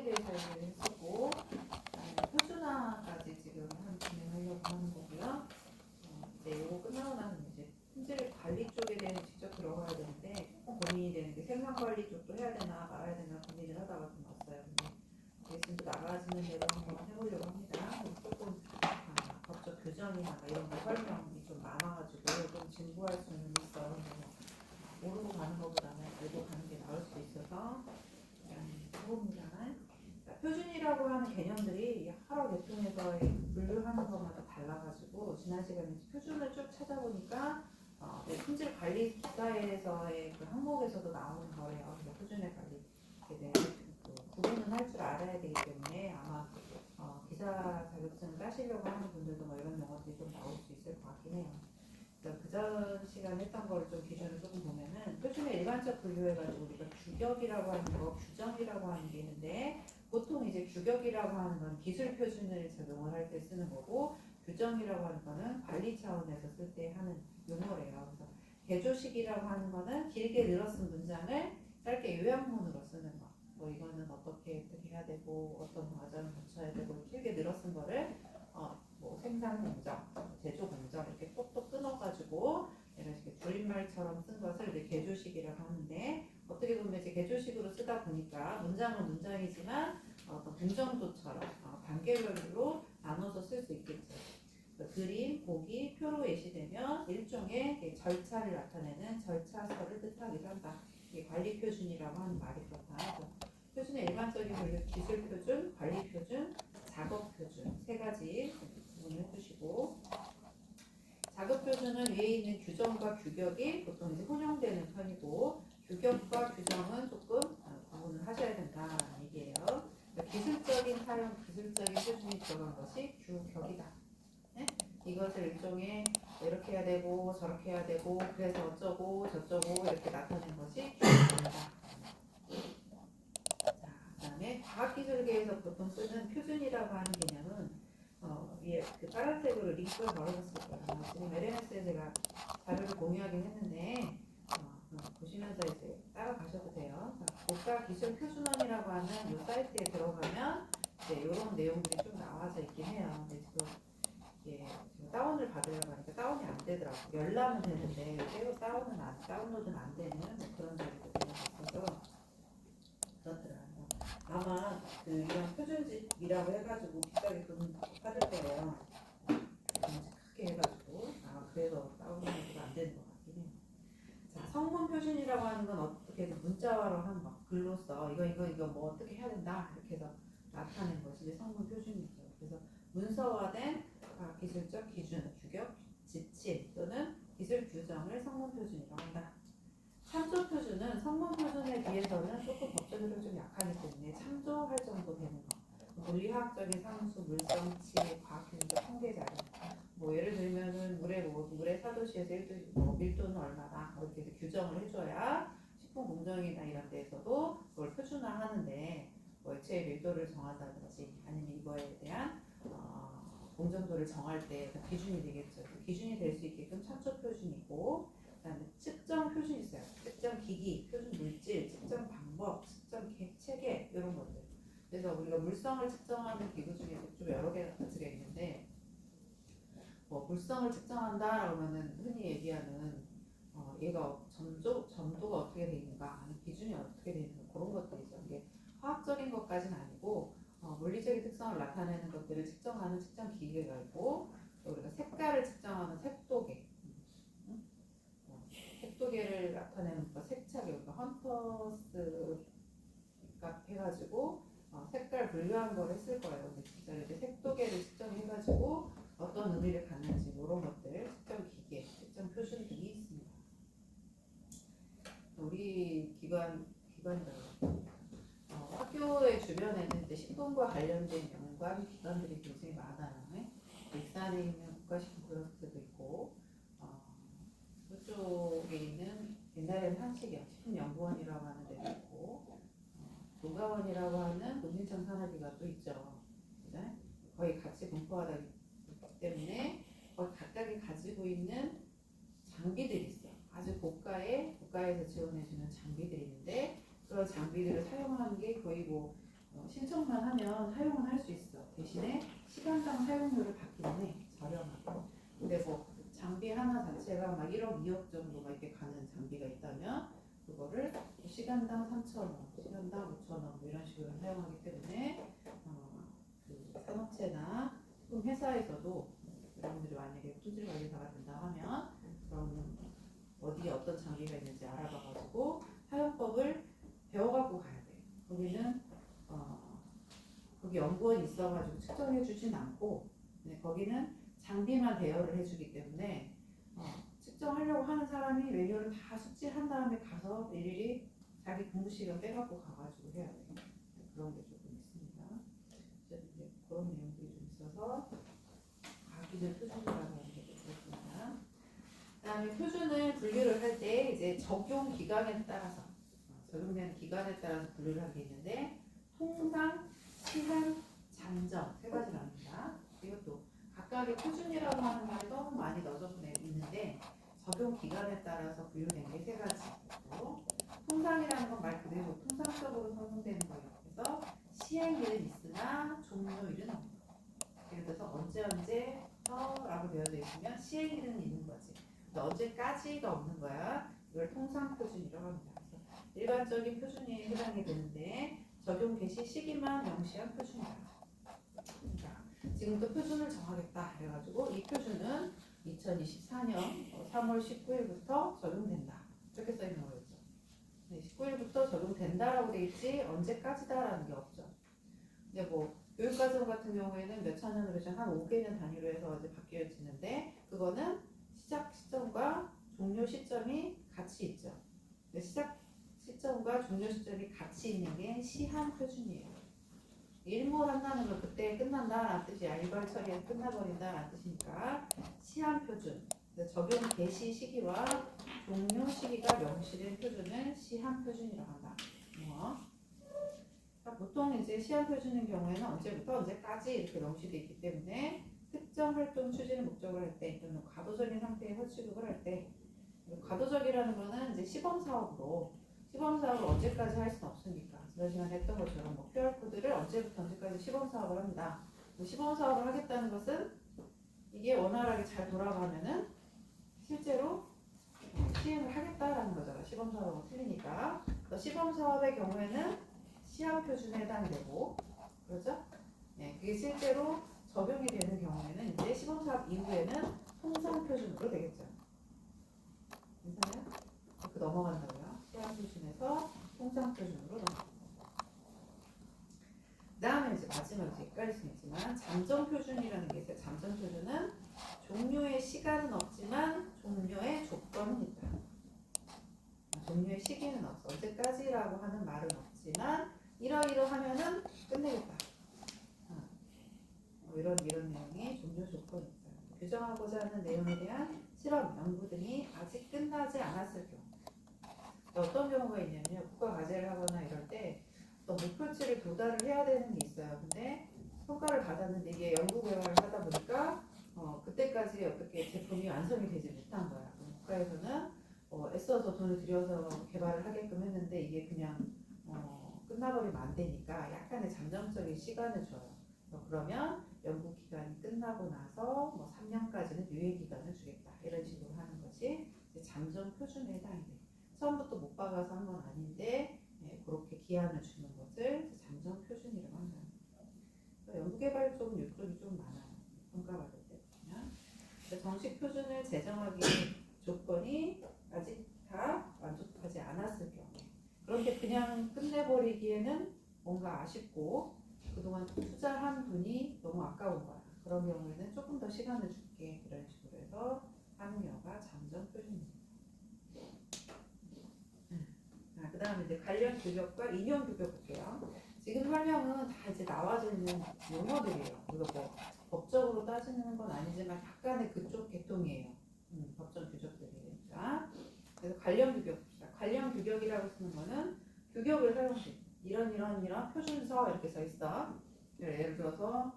대해서 얘기를 했었고, 표준화까지 지금 진행하려고 하는 거고요. 이제 이거 끝나고 나면 이제 품질 관리 쪽에 대해서 직접 들어가야 되는데 고민이 되는 게 생산 관리 쪽도 해야 되나 말아야 되나 고민을 하다가 좀 왔어요. 근데 지금 나가지는 대로 한번 해보려고 합니다. 조금 법적 규정이나 이런 거 설명이 좀 많아가지고 좀 진부할 수는 있어요. 모르고 가는 것보다는 알고 가는 게 나을 수도 있어서 해봅니다. 표준이라고 하는 개념들이 여러 계통에서 분류하는 것마다 달라가지고 지난 시간에 표준을 쭉 찾아보니까 품질 관리 기사에서의 그 항목에서도 나오는 거예요. 그래서 표준의 관리에 대해 구분은 할 줄 알아야 되기 때문에 아마 기사 자격증을 따시려고 하는 분들도 이런 용어들이 좀 나올 수 있을 것 같긴 해요. 그전 시간에 했던 거를 좀 기준을 조금 보면은 표준의 일반적 분류해가지고 우리가 규격이라고 하는 거, 규정이라고 하는 게 있는데 보통 이제 규격이라고 하는 건 기술 표준을 적용을 할 때 쓰는 거고 규정이라고 하는 거는 관리 차원에서 쓸 때 하는 용어래요. 그래서 개조식이라고 하는 거는 길게 늘어쓴 문장을 짧게 요약문으로 쓰는 거. 이거는 어떻게 해야 되고 어떤 과정을 거쳐야 되고 길게 늘어쓴 거를 생산 공정, 제조 공정 이렇게 똑똑 끊어가지고 이런 식의 줄임말처럼 쓴 것을 이제 개조식이라고 하는데 어떻게 보면 이제 개조식으로 쓰다 보니까 문장은 문장이지만 어떤 문정도처럼 단계별로 나눠서 쓸 수 있겠죠. 그림, 보기, 표로 예시되면 일종의 절차를 나타내는 절차서를 뜻하기도 한다. 이게 관리 표준이라고 하는 말이 그렇다. 표준의 일반적인 분류 기술 표준, 관리 표준, 작업 표준 세 가지 구분을 해주시고 작업 표준은 위에 있는 규정과 규격이 보통 이제 혼용되는 편이고 규격과 규정은 조금 구분을 하셔야 된다는 얘기예요. 기술적인 사용, 기술적인 표준이 들어간 것이 규격이다. 네? 이것을 일종의 이렇게 해야 되고 저렇게 해야 되고 그래서 어쩌고 저쩌고 이렇게 나타낸 것이 규격입니다. 그 다음에 과학기술계에서 보통 쓰는 표준이라고 하는 개념은 위에 그 빨간색으로 링크를 걸어놨을 거예요. 지금 LMS에 제가 자료를 공유하긴 했는데 보시면서 이제 따라가셔도 돼요. 국가 기술 표준원이라고 하는 이 사이트에 들어가면 이제 이런 내용들이 좀 나와져 있긴 해요. 근데 지금 다운을 받으려고 하니까 다운이 안 되더라고요. 열람은 되는데 다운로드는 안 되는 그런 자리가 있어서 그렇더라고요. 아마 이런 표준집이라고 해가지고 비싸게 돈 받을 거예요. 크게 해가지고 그래서 다운로드가 안 되는 것 같긴 해요. 자, 성분 표준이라고 하는 건 어떻게 문자화로 한 거, 글로써 이거 뭐 어떻게 해야 된다 이렇게 해서 나타낸 것이 성분 표준이죠. 그래서 문서화된 기술적 기준, 규격, 지침 또는 기술 규정을 성분 표준이라고 한다. 참조 표준은 성분 표준에 비해서는 조금 법적으로 좀 약하기 때문에 참조할 정도 되는 거. 물리학적인 상수, 물성치, 과학기술적 통계 자료. 예를 들면은 물의 4도씨에서 1도, 밀도는 얼마다 이렇게 해서 규정을 해줘야 식품 공정이나 이런 데에서도 그걸 표준화하는데 액체의 밀도를 정한다든지 아니면 이거에 대한 공정도를 정할 때 기준이 되겠죠. 그 기준이 될 수 있게끔 참조 표준이고 그다음에 측정 표준이 있어요. 측정 기기, 표준 물질, 측정 방법, 측정 체계 이런 것들. 그래서 우리가 물성을 측정하는 기구 중에 좀 여러 가지가 있는데 물성을 측정한다 그러면은 흔히 얘기하는 얘가 점도가 어떻게 돼 있는가, 아니 기준이 어떻게 돼 있는가 그런 것들이죠. 이게 화학적인 것까지는 아니고 물리적인 특성을 나타내는 것들을 측정하는 측정 기계가 있고 또 우리가 색깔을 측정하는 색도계. 색도계를 나타내는 색차계, 그러니까 헌터스 값 해가지고 색깔 분류한 걸 했을 거예요. 근데 진짜 이제 색도계를 측정해가지고 어떤 의미를 갖는지 이런 것들 측정 기계, 측정 표준들이 있습니다. 우리 기관들 학교의 주변에는 이제 식품과 관련된 연관 기관들이 굉장히 많아요. 익산에 있는 국가식품교육학교도 있고 그쪽에 있는 옛날에는 한식영 식품연구원이라고 하는 데도 있고 노가원이라고 하는 농림청 산업위가 또 있죠. 그죠? 거의 같이 분포하다 때문에 각각이 가지고 있는 장비들이 있어요. 아주 국가에서 지원해주는 장비들이 있는데 그런 장비들을 사용하는 게 거의 신청만 하면 사용은 할 수 있어. 대신에 시간당 사용료를 받기는 해. 저렴하고. 근데 뭐 장비 하나 자체가 막 1억, 2억 정도 막 이렇게 가는 장비가 있다면 그거를 시간당 3,000원, 시간당 5,000원 뭐 이런 식으로 사용하기 때문에 그 산업체나 식품 회사에서도 여러분들이 만약에 품질 관리사가 된다 하면 그럼 어디에 어떤 장비가 있는지 알아봐가지고 사용법을 배워갖고 가야 돼. 거기는 거기 연구원이 있어가지고 측정해주진 않고 거기는 장비만 대여를 해주기 때문에 측정하려고 하는 사람이 매뉴얼을 다 숙지한 다음에 가서 일일이 자기 근무 시간 빼갖고 가가지고 해야 돼. 그런 게 조금 있습니다. 이제 그런 내용들이 좀 있어서 과기준 표준이라고 하는 게 있습니다. 그다음에 표준을 분류를 할 때 이제 적용 기간에 따라서 적용되는 기간에 따라서 분류를 하게 있는데 통상, 시한, 잠정 세 가지 나옵니다. 이것도 각각의 표준이라고 하는 말이 너무 많이 넣어져 있는데 적용 기간에 따라서 분류된 게 세 가지고 통상이라는 건 말 그대로 통상적으로 선정되는 거예요. 그래서 시행일은 있으나 종료일은 없는 거예요. 예를 들어서 언제라고 되어져 있으면 시행일은 있는 거지. 언제까지가 없는 거야. 이걸 통상 표준이라고 합니다. 그래서 일반적인 표준에 해당이 되는데 적용 개시 시기만 명시한 표준이다. 자, 지금부터 표준을 정하겠다 해가지고 이 표준은 2024년 3월 19일부터 적용된다. 이렇게 써 있는 거였죠. 네, 19일부터 적용된다라고 돼 있지 언제까지다라는 게 없죠. 이제 뭐 교육과정 같은 경우에는 몇 차년으로 해서 한 5개년 단위로 해서 이제 바뀌어지는데 그거는 시작 시점과 종료 시점이 같이 있죠. 시작 시점과 종료 시점이 같이 있는 게 시한 표준이에요. 일몰한다는 건 그때 끝난다라는 뜻이야. 일괄 처리에 끝나버린다라는 뜻이니까 시한 표준. 적용 개시 시기와 종료 시기가 명시된 표준을 시한 표준이라고 한다. 보통 이제 시한 표준인 경우에는 언제부터 언제까지 이렇게 명시되어 있기 때문에 특정 활동 추진을 목적으로 할 때 또는 과도적인 상태에서 취급을 할 때 과도적이라는 거는 이제 시범 사업을 언제까지 할 수는 없으니까 지난 시간에 했던 것처럼 뭐 QR코드를 언제부터 언제까지 시범 사업을 합니다. 시범 사업을 하겠다는 것은 이게 원활하게 잘 돌아가면은 실제로 시행을 하겠다라는 거잖아. 시범 사업하고 틀리니까. 시범 사업의 경우에는 시한 표준에 해당되고, 그렇죠? 네, 그게 실제로 적용이 되는 경우에는 이제 시범 사업 이후에는 통상 표준으로 되겠죠. 괜찮아요? 그 넘어간다고요. 시한 표준에서 통상 표준으로 넘어간다. 그 다음에 이제 마지막으로 헷갈릴 수 있지만 잠정 표준이라는 게 있어요. 잠정 표준은 종료의 시간은 없지만 종료의 조건은 있다. 종료의 시기는 없어. 언제까지라고 하는 말은 없지만 이러이러하면은 끝내겠다. 이런 내용이 종료 조건이 있어요. 규정하고자 하는 내용에 대한 실험, 연구 등이 아직 끝나지 않았을 경우. 어떤 경우가 있냐면 국가 과제를 하거나 이럴 때 목표치를 도달을 해야 되는 게 있어요. 근데 성과를 받았는데 이게 연구 개발을 하다 보니까 그때까지 어떻게 제품이 완성이 되지 못한 거야. 국가에서는 애써서 돈을 들여서 개발을 하게끔 했는데 이게 그냥 끝나버리면 안 되니까 약간의 잠정적인 시간을 줘요. 그러면 연구 기간이 끝나고 나서 3년까지는 유예 기간을 주겠다. 이런 식으로 하는 것이 잠정 표준에 해당이 돼요. 처음부터 못 박아서 한 건 아닌데 그렇게 기한을 주는 것을 잠정 표준이라고 한다. 연구개발 쪽은 이쪽이 좀 많아요. 평가받을 때 보면. 정식 표준을 제정하기 조건이 아직 다 만족하지 않았을 경우에 그런데 그냥 끝내버리기에는 뭔가 아쉽고 그동안 투자한 돈이 너무 아까운 거야. 그런 경우에는 조금 더 시간을 줄게. 이런 식으로 해서 하는 경우가 잠정 표준입니다. 그 다음에 이제 관련 규격과 인용 규격 볼게요. 지금 설명은 다 이제 나와져 있는 용어들이에요. 이거 뭐 법적으로 따지는 건 아니지만 약간의 그쪽 계통이에요. 법적 규격들이니까. 그래서 관련 규격 봅시다. 관련 규격이라고 쓰는 거는 규격을 사용해. 이런 표준서 이렇게 써 있어. 예를 들어서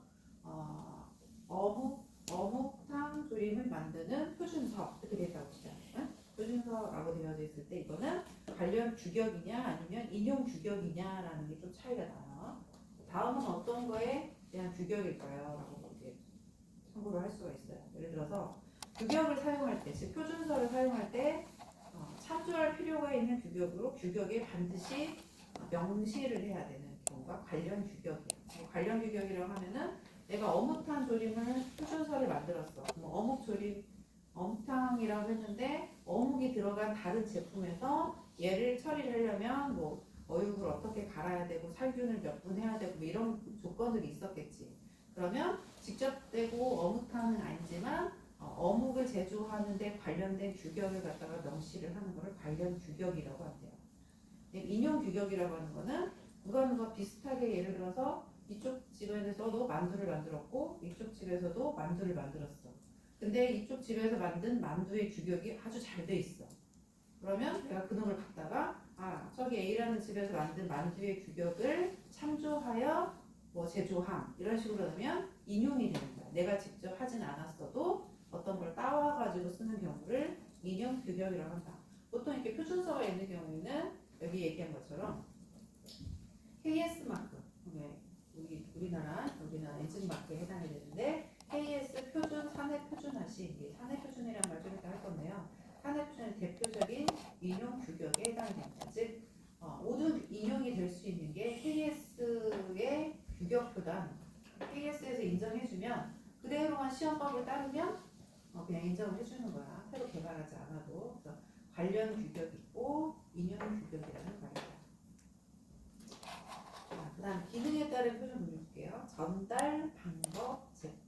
어묵탕 조림을 만드는 표준서 이렇게 되어 있다고 봅시다. 표준서라고 되어져 있을 때 이거는 관련 규격이냐 아니면 인용 규격이냐라는 게 좀 차이가 나요. 다음은 어떤 거에 대한 규격일까요? 라고 이렇게 참고를 할 수가 있어요. 예를 들어서 규격을 사용할 때, 즉 표준서를 사용할 때 참조할 필요가 있는 규격으로 규격에 반드시 명시를 해야 되는 경우가 관련 규격이에요. 관련 규격이라고 하면은 내가 어묵탕 조림을 표준서를 만들었어. 어묵 조림, 어묵탕이라고 했는데 어묵이 들어간 다른 제품에서 얘를 처리를 하려면 뭐 어육을 어떻게 갈아야 되고 살균을 몇 분 해야 되고 뭐 이런 조건들이 있었겠지. 그러면 직접 되고 어묵탕은 아니지만 어묵을 제조하는데 관련된 규격을 갖다가 명시를 하는 것을 관련 규격이라고 한대요. 인용 규격이라고 하는 거는 누가 비슷하게 예를 들어서 이쪽 집에서도 만두를 만들었고 이쪽 집에서도 만두를 만들었어. 근데 이쪽 집에서 만든 만두의 규격이 아주 잘 돼 있어. 그러면 내가 그놈을 갖다가 저기 A라는 집에서 만든 만두의 규격을 참조하여 뭐 제조함 이런 식으로 하면 인용이 되는 거야. 내가 직접 하진 않았어도 어떤 걸 따와가지고 쓰는 경우를 인용 규격이라고 한다. 보통 이렇게 표준서가 있는 경우에는 여기 얘기한 것처럼 KS 마크, 우리나라 인증 마크에 해당이 되는데 KS 표준, 사내 표준화시, 이게 사내 표준이라는 말 좀 이따 할 건데요. 사내 표준의 대표적인 인용 규격에 해당이 됩니다. 즉 모든 인용이 될 수 있는 게 KS의 규격보단 KS에서 인정해주면 그대로만 시험법을 따르면 그냥 인정을 해주는 거야. 새로 개발하지 않아도. 그래서 관련 규격이 있고 인용 규격이라는 말이에요. 그 다음 기능에 따른 표준 볼게요. 전달 방법 제품.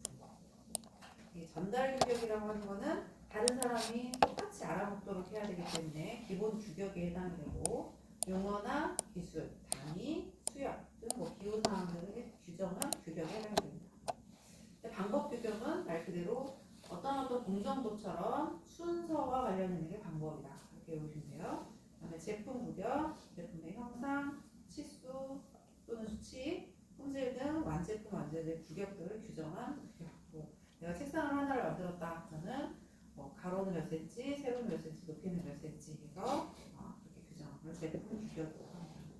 이 전달 규격이라고 하는 거는 다른 사람이 똑같이 알아먹도록 해야 되기 때문에 기본 규격에 해당이 되고 용어나 기술, 단위, 수열 등 기호 사항 등을 규정한 규격에 해당이 됩니다. 방법 규격은 말 그대로 어떤 공정도처럼 순서와 관련된 게 방법이다. 이렇게 외우시면 돼요. 그다음에 제품 규격, 제품의 형상, 치수 또는 수치, 품질 등 완제품, 완제된 규격들을 규정한 규격. 내가 책상을 하나를 만들었다. 저는 가로는 몇 cm, 세로는 몇 cm, 높이는 몇 cm 해서 그렇게 규정한 걸 제품 규격으로 합니다.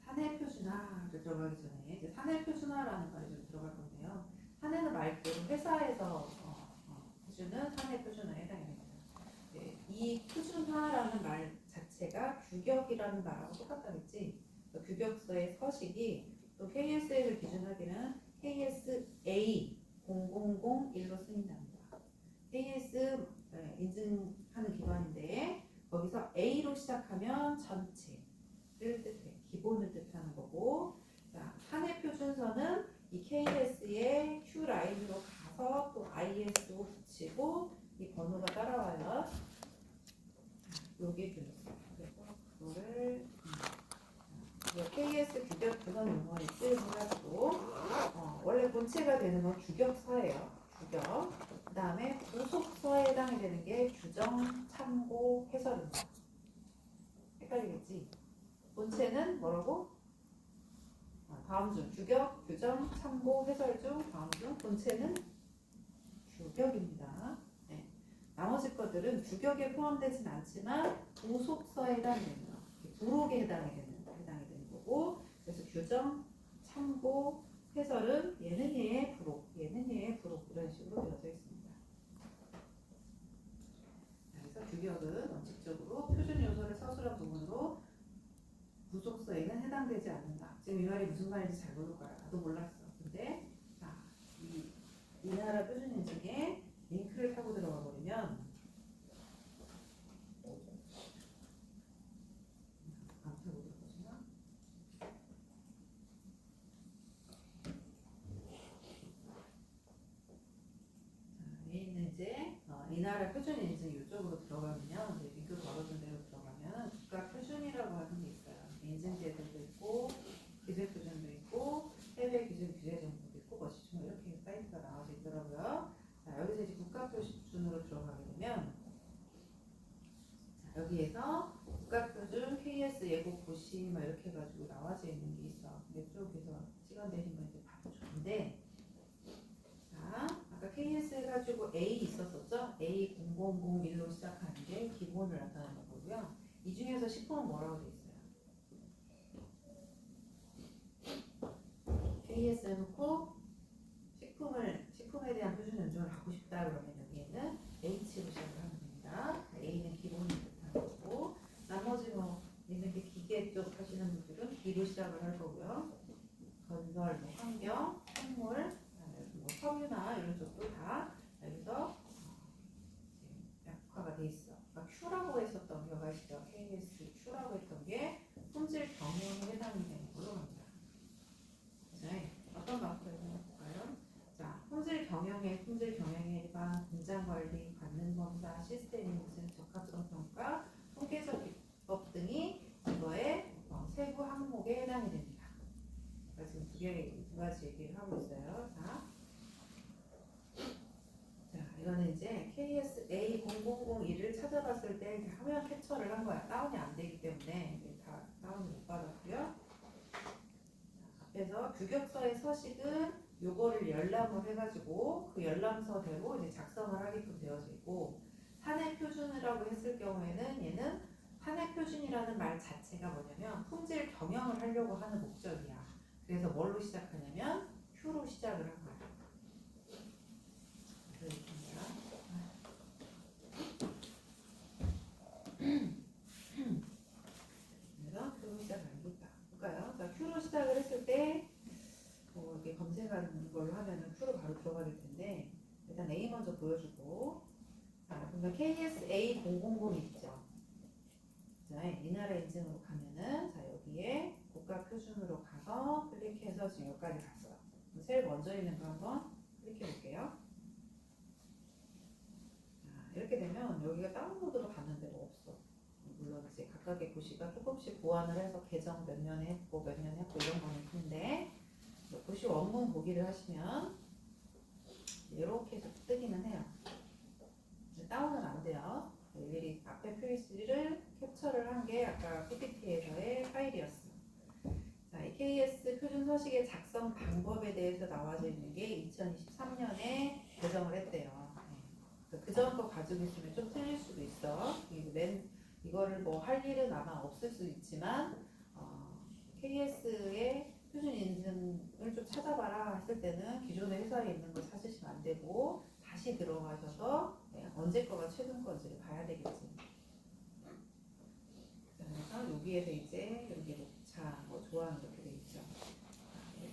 사내 표준화를 들어가기 전에 이제 사내 표준화라는 말이 좀 들어갈 건데요. 사내는 말 그대로 회사에서 해주는 사내 표준화에 해당이 됩니다. 네, 이 표준화라는 말 자체가 규격이라는 말하고 똑같다겠지. 규격서의 서식이 또 KSA를 기준하기는 KSA 0001로 쓰인답니다. KS 인증하는 기관인데 거기서 A로 시작하면 전체를 뜻해, 기본을 뜻하는 거고, 자, 사내 표준서는 이 KS의 Q 라인으로 가서 또 ISO 붙이고 이 번호가 따라와요. 여기 들렸어. 그래서 그거를 KS 규격 구성 용어를 쓰여가지고 원래 본체가 되는 건 규격서예요. 규격. 그 다음에 부속서에 해당이 되는 게 규정, 참고, 해설입니다. 헷갈리겠지? 본체는 뭐라고? 다음 중 규격, 규정, 참고, 해설 중 다음 중 본체는 규격입니다. 네. 나머지 것들은 규격에 포함되진 않지만 부속서에 해당이 되는 거, 부록에 해당이 되는 거고, 그래서 규정, 참고, 해설은 얘는 얘의 부록, 얘는 얘의 부록 이런 식으로 되어져 있습니다. 그래서 규격은 원칙적으로 표준 요소를 서술한 부분으로 부속서에는 해당되지 않는다. 지금 이 말이 무슨 말인지 잘 모를 거야. 나도 몰랐어. 근데 이 나라 표준 인증에 링크를 타고 들어가 버리면 안 타고 들어가지나? 얘는 이제 이 나라 표준 인증 이쪽으로 들어가면요. 이제 링크 걸어준 대로 들어가면 국가 표준이라고 하는 게 있어요. 인증제도도 있고 기술 표준도 있고 해외 기준 규제 정보도 있고 뭐시중 이렇게 사이트가 나와져 있더라고요. 자, 여기서 이제 국가 표준으로 들어가게 되면 자, 여기에서 국가 표준 KS 예고 고시 막 이렇게 해가지고 나와져 있는 게 있어. 이쪽에서 시간 되시면 이제 봐도 좋은데, 자, 아까 KS 해가지고 A 있었었죠? A0001로 시작하는 게 기본을 나타내는 거고요. 이 중에서 10호는 뭐라고 돼 있어요? KS 해놓고 식품에 대한 표준 연중을 갖고 싶다 그러면 여기에는 H로 시작을 하면 됩니다. A는 기본을 뜻하는 거고 나머지 뭐 있는 게 기계 쪽 하시는 분들은 B로 시작을 할 거고요. 건설, 뭐 환경, 생물, 그다음에 뭐 섬유나 이런 쪽도 다 여기서 약화가 돼 있어. 그러니까 Q라고 했었던 거 아시죠? KS Q라고 했던 게 품질 경영에 해당이 되는 걸로 합니다. 네, 어떤 마크를 해볼까요? 자, 품질 경영의 일반 공장 관리, 관능 검사, 시스템 인증, 적합성 평가, 통계적 기법 등이 이거의 세부 항목에 해당이 됩니다. 지금 두 가지 얘기를 하고 있어요. 자, 이거는 이제 KS A0001을 찾아봤을 때 화면 캡처를 한 거야. 다운이 안 되기 때문에 다 다운을 못 받았고요. 앞에서 규격서의 서식은 요거를 열람을 해가지고 그 열람서대로 이제 작성을 하게끔 되어져 있고 사내 표준이라고 했을 경우에는 얘는 사내 표준이라는 말 자체가 뭐냐면 품질 경영을 하려고 하는 목적이야. 그래서 뭘로 시작하냐면 Q로 시작을 한 거야. 그래서 Q로 시작하는 거다. 볼까요? 자, Q로 시작을 했을 때 이렇게 검색하는 걸로 하면은 Q로 바로 들어가게 텐데 일단 A 먼저 보여주고 자, 그러면 KS A000 있죠. 자, 이 나라 인증으로 가면은 자 여기에 국가 표준으로 가서 클릭해서 지금 여기까지 갔어요. 제일 먼저 있는 거 한번 클릭해 볼게요. 자, 이렇게 되면 여기가 다운로드로 갔는데 뭐 없어. 물론 이제 각각의 도시가 조금씩 보완을 해서 개정 몇 년에 했고 몇 년에 했고 이런 거는 있는데 도시 원문 보기를 하시면 이렇게 해서 뜨기는 해요. 다운은 안 돼요. 일일이 앞에 표시를 캡처를 한 게 아까 PPT에서의 파일이었어. 자, 이 KS 표준 서식의 작성 방법에 대해서 나와져 있는 게 2023년에 개정을 했대요. 그 전 거 가지고 있으면 좀 틀릴 수도 있어. 이거를 뭐 할 일은 아마 없을 수 있지만 KS의 표준 인증을 좀 찾아봐라 했을 때는 기존의 회사에 있는 걸 찾으시면 안 되고 다시 들어가셔서 언제 거가 최근 건지를 봐야 되겠지. 그래서 여기에서 이제 여기 녹차, 뭐 좋아하는 이렇게 돼 있죠.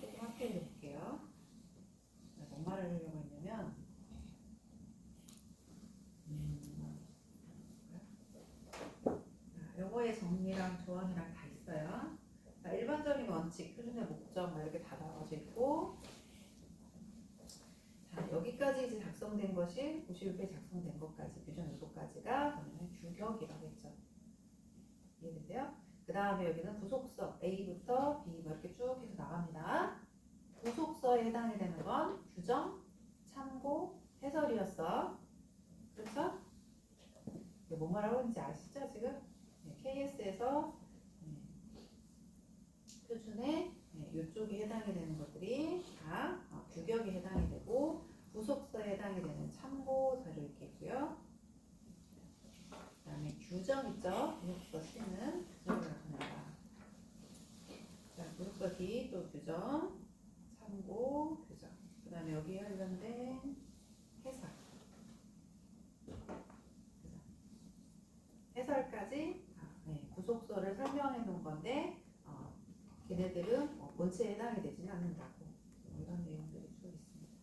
조금 확대해 볼게요. 뭔 말을 하려고 했냐면 영어의 정리랑 조언이랑 다 있어요. 자, 일반적인 원칙, 표준의 목적 이렇게 다 나와져 있고 자, 여기까지 이제 작성된 것이 91회 작성된 것까지 규정 요소까지가 규격이라고 했죠. 이해되세요? 그 다음에 여기는 부속서 A부터 B 이렇게 쭉 해서 나갑니다. 부속서에 해당이 되는 건 규정, 참고, 해설이었어. 그렇죠? 뭔 말하고 있는지 아시죠 지금? KS에서 표준에 이쪽에 해당이 되는 것들이 다 규격에 해당이 되고 부속서에 해당이 되는 참고 자료 이렇게 있고요. 그 다음에 규정 있죠? 부속서 C는 규정을 나타낸다. 자, 부속서 D 또 규정, 참고, 규정. 그 다음에 여기에 관련된 해설. 해설까지 부속서를 설명해 놓은 건데 걔네들은 본체에 해당이 되지는 않는다고 이런 내용들이 쭉 있습니다.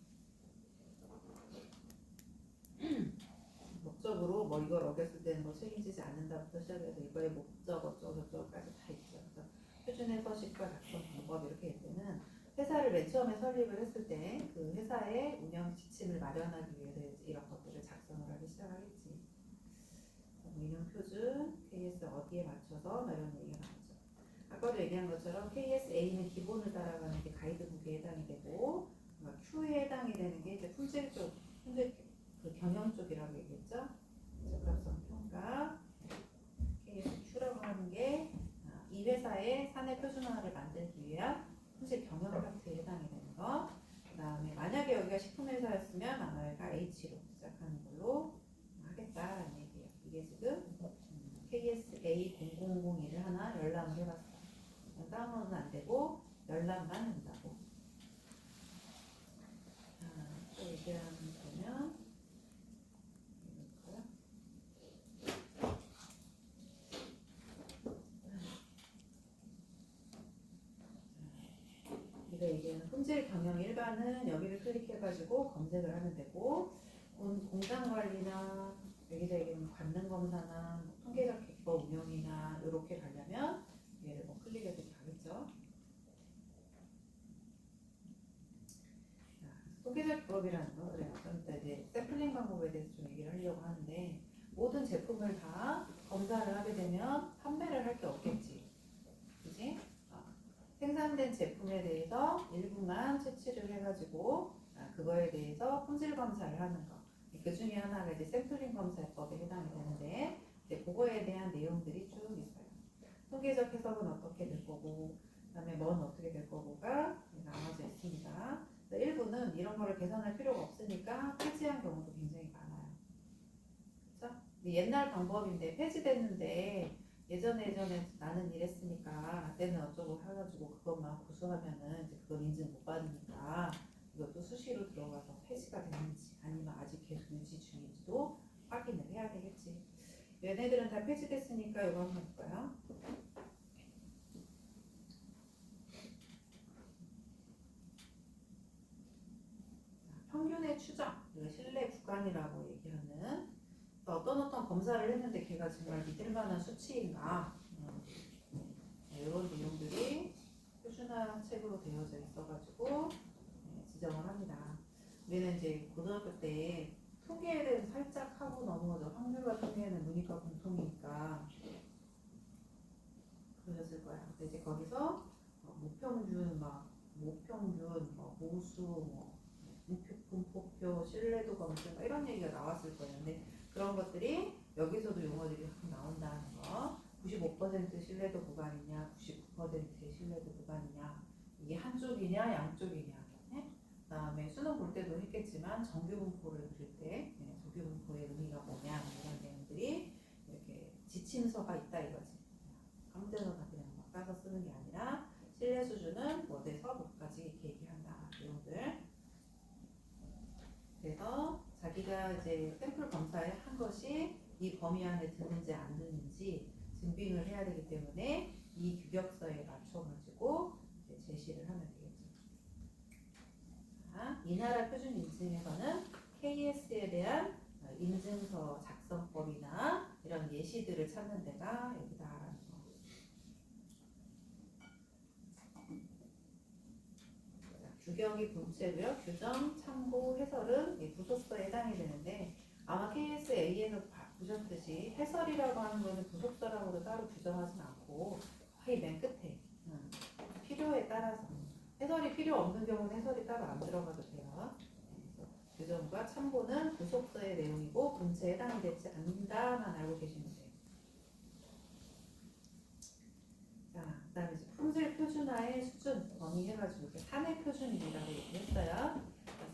목적으로 뭐 이걸 어겼을 때는 뭐 책임지지 않는다부터 시작해서 이거의 목적 어쩌고저쩌고까지 다 있죠. 그래서 표준의 서식과 작성 방법 이렇게 할 때는 회사를 맨 처음에 설립을 했을 때 그 회사의 운영 지침을 마련하기 위해서 이런 것들을 작성을 하기 시작하겠지. 운영 표준, KS 어디에 맞춰서 이런 얘기가 나오죠. 아까도 얘기한 것처럼 KSA는 기본을 따라가는 게 가이드북에 해당이 되고 Q에 해당이 되는 게 이제 품질 쪽, 품질 그 경영 쪽이라고 얘기했죠. 적합성 평가, KS Q라고 하는 게 이 회사의 사내 표준화를 만들기 위한 품질 경영 파트에 해당이 되는 거. 그 다음에 만약에 여기가 식품회사였으면 아마 여기가 H로 시작하는 걸로 하겠다라는 얘기예요. 이게 지금 KSA0001을 하나 열람을 해봤어. 다운로드는 안 되고 열람만 한다고. 여기서 얘기하는 품질 경영 일반은 여기를 클릭해가지고 검색을 하면 되고, 공장 관리나 여기서 얘기하는 관능 검사나 통계적 기법 운영이나 이렇게 가려면 얘를 뭐 클릭해서 가겠죠. 통계적 기법이라는 거, 그래요. 좀 이따 이제 샘플링 방법에 대해서 좀 얘기를 하려고 하는데, 모든 제품을 다 검사를 하게 되면 판매를 할 게 없겠지. 그지? 생산된 제품에 대해서 일부만 채취를 해가지고 그거에 대해서 품질 검사를 하는 거. 그 중에 하나가 이제 샘플링 검사법에 해당이 되는데, 이제 그거에 대한 내용들이 쭉 있어요. 통계적 해석은 어떻게 될 거고, 그다음에 뭔 어떻게 될 거고가 나눠져 있습니다. 일부는 이런 거를 개선할 필요가 없으니까 폐지한 경우도 굉장히 많아요. 그렇죠? 옛날 방법인데 폐지됐는데 예전에 나는 이랬으니까 그때는 어쩌고 해가지고 그것만 고수하면은 이제 그건 인증 못 받으니까 이것도 수시로 들어가서 폐지가 됐는지 아니면 아직 계속 유지 중인지도 확인을 해야 되겠지. 얘네들은 다 폐지됐으니까 이거 한번 볼까요? 평균의 추정, 신뢰 구간이라고 얘기하는 어떤 검사를 했는데 걔가 정말 믿을 만한 수치인가, 이런 내용들이 표준화 책으로 되어져 있어가지고 지정을 합니다. 우리는 이제 고등학교 때 통계를 살짝 하고 넘어가죠. 확률과 통계는 문이과 공통이니까 그러셨을 거야. 근데 이제 거기서 모평균, 모수, 분포표, 신뢰도 검증 이런 얘기가 나왔을 거예요. 근데 그런 것들이 여기서도 용어들이 나온다는 거. 95% 신뢰도 구간이냐, 99%의 신뢰도 구간이냐, 이게 한쪽이냐, 양쪽이냐. 네? 그다음에 수능 볼 때도 했겠지만 정규 분포를 그릴 때 정규 분포의 의미가 뭐냐 이런 내용들이 이렇게 지침서가 있다 이거지. 아무 데나 그냥 막 따서 쓰는 게 아니라 신뢰 수준은 뭐에서 뭐까지 이렇게 얘기한다 내용들. 그래서 자기가 이제 샘플 검사를 한 것이 이 범위 안에 드는지 안 드는지 증빙을 해야 되기 때문에 이 규격서에 맞춰가지고 이제 제시를 하면 되겠죠. 자, 이 나라 표준 인증에서는 KS에 대한 인증서 작성법이나 이런 예시들을 찾는 데가 여기다라는 거. 규격이 본체고요. 규정, 참고, 해설은 부속서에 해당이 되는데 아마 KSA에서 보셨듯이 해설이라고 하는 거는 부속서라고도 따로 규정하진 않고 거의 맨 끝에 필요에 따라서 해설이 필요 없는 경우는 해설이 따로 안 들어가도 돼요. 규정과 참고는 부속서의 내용이고 본체에 해당이 되지 않는다만 알고 계시면 돼요. 자, 그다음에 이제 품질 표준화의 수준 정의해가지고 이렇게 사내 표준이라고 얘기했어요.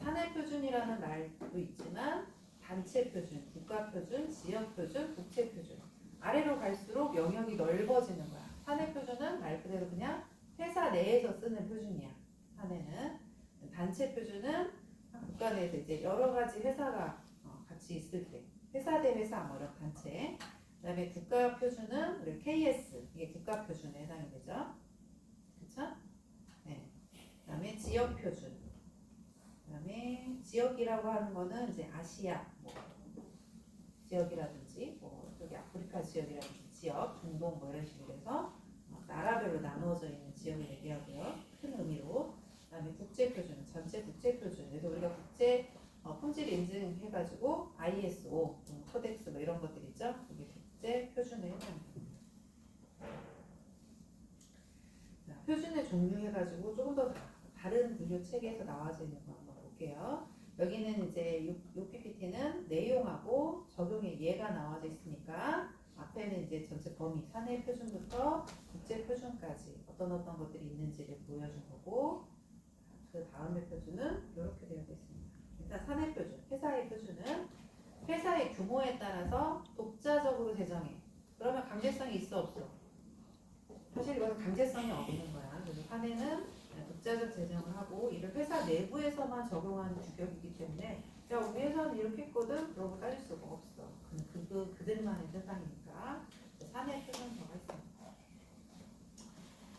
사내 표준이라는 말도 있지만 단체 표준, 국가 표준, 지역 표준, 국제 표준 아래로 갈수록 영역이 넓어지는 거야. 사내 표준은 말 그대로 그냥 회사 내에서 쓰는 표준이야. 사내는 단체 표준은 국가 내에서 이제 여러 가지 회사가 같이 있을 때 회사 대 회사 뭐 이런 단체. 그다음에 국가 표준은 우리 KS 이게 국가 표준에 해당이 되죠. 그렇죠? 네. 그다음에 지역 표준. 그다음에 지역이라고 하는 거는 이제 아시아 뭐 지역이라든지 뭐 여기 아프리카 지역이라든지 지역, 중동 뭐 이런 식으로 해서 나라별로 나누어져 있는 지역을 얘기하고요. 큰 의미로. 그다음에 국제 표준, 전체 국제 표준. 그래서 우리가 국제 품질 인증해가지고 ISO, 코덱스 뭐 이런 것들 있죠. 이게 국제 표준에 해당됩니다. 표준의 종류 해가지고 조금 더 다른 분류 체계에서 나와져 있는 거 한번 볼게요. 여기는 이제 요 PPT는 내용하고 적용의 예가 나와져 있으니까 앞에는 이제 전체 범위, 사내 표준부터 국제 표준까지 어떤 것들이 있는지를 보여준 거고 그 다음에 표준은 이렇게 되어 있습니다. 일단 사내 표준, 회사의 표준은 회사의 규모에 따라서 독자적으로 제정해. 그러면 강제성이 있어 없어? 사실 이건 강제성이 없는 거야. 그래서 사내는 독자적 제정을 하고 이를 회사 내부에서만 적용하는 규격이기 때문에 야 우리 회사는 이렇게 했거든? 그러고 따질 수가 없어. 그들만의 세상이니까 사내 표준 들어가 있습니다.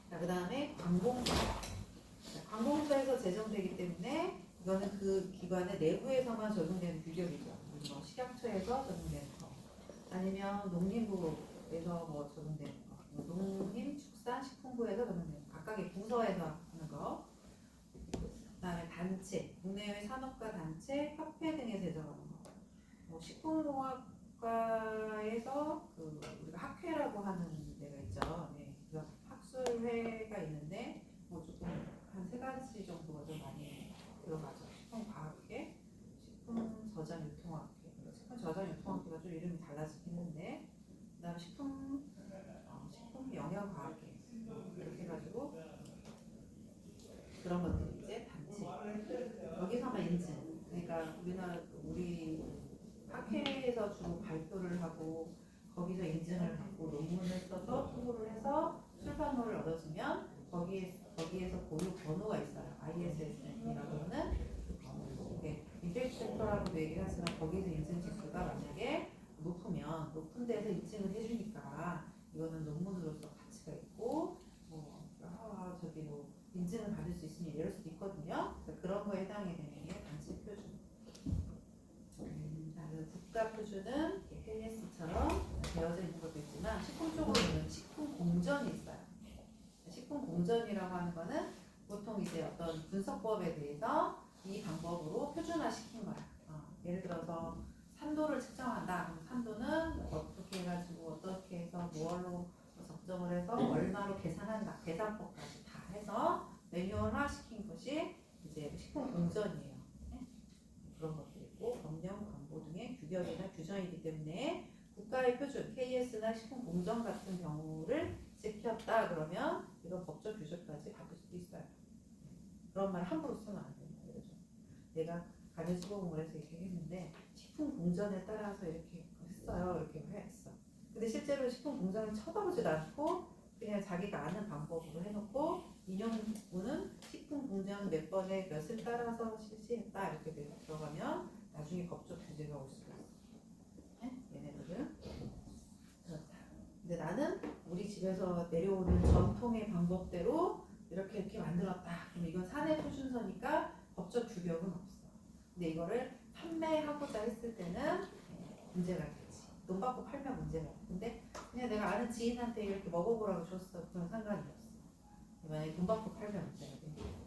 자, 그 다음에 광공서. 관공서에서 제정되기 때문에 이거는 그 기관의 내부에서만 적용되는 규격이죠. 뭐 식약처에서 적용되는 거, 아니면 농림부에서 뭐 적용되는 거, 뭐 농림축산식품부에서 적용되는 거, 각각의 부서에서 하는 거. 그다음에 단체, 국내외 산업과 단체, 협회 등에 제정하는 거. 뭐 식품공학과에서 그 우리가 학회라고 하는 데가 있죠. 네, 그래서 학술회가 있는데 뭐 조금 한 세 가지 정도가 좀 많이 들어가죠. 식품과학회, 식품저장유통학회. 식품저장유통학회가 좀 이름이 달라지긴 했는데, 그다음에 식품영양과학회 이렇게 해가지고 그런 것들이 이제 단체. 여기서만 인증. 그러니까 우리 학회에서 주로 발표를 하고 거기서 인증을 받고 논문을 써서 통보를 해서 출판물을 얻어주면 거기에서 고유 번호가 있어요. ISSN이라고 하는 그 번호. 임팩트 팩터라고도 얘기를 하지만 거기서 인증 지수가 만약에 높은 데서 인증을 해주니까 이거는 논문으로서 가치가 있고 저기 뭐 인증을 받을 수 있으니 이럴 수도 있거든요. 그런 거에 해당이 되는 게 단체 표준. 국가 표준은 KS처럼 되어져 있는 것도 있지만 식품 쪽으로는 식품 공전이 있어요. 식품 공전이라고 하는 거는 보통 이제 어떤 분석법에 대해서 이 방법으로 표준화시킨 거야. 예를 들어서 산도를 측정한다. 그럼 산도는 어떻게 해가지고 어떻게 해서 무얼로 적정을 해서 얼마로 계산한다. 계산법까지 다 해서 매뉴얼화 시킨 것이 이제 식품 공전이에요. 그런 것들이 있고 검령, 광고 등의 규격이나 규정이기 때문에 국가의 표준, KS나 식품 공정 같은 경우를 지켰다 그러면 이건 법적 규정까지 받을 수도 있어요. 그런 말 함부로 쓰면 안 된다. 그러죠. 내가 가계수공을 해서 이렇게 했는데 식품 공정에 따라서 이렇게 했어요. 이렇게 했어. 근데 실제로 식품 공정을 쳐다보지도 않고 그냥 자기가 아는 방법으로 해놓고 인용문은 식품 공정 몇 번에 몇을 따라서 실시했다 이렇게 들어가면 나중에 법적 규제가 올 수가 있어. 얘네들은 그렇다. 근데 나는 우리 집에서 내려오는 전통의 방법대로 이렇게 만들었다. 그럼 이건 사내 표준서니까 법적 규격은 없어. 근데 이거를 판매하고자 했을 때는 문제가 있겠지. 돈 받고 팔면 문제가 있어. 근데 그냥 내가 아는 지인한테 이렇게 먹어보라고 줬어. 그건 상관이 없어. 만약에 돈 받고 팔면 문제가 돼.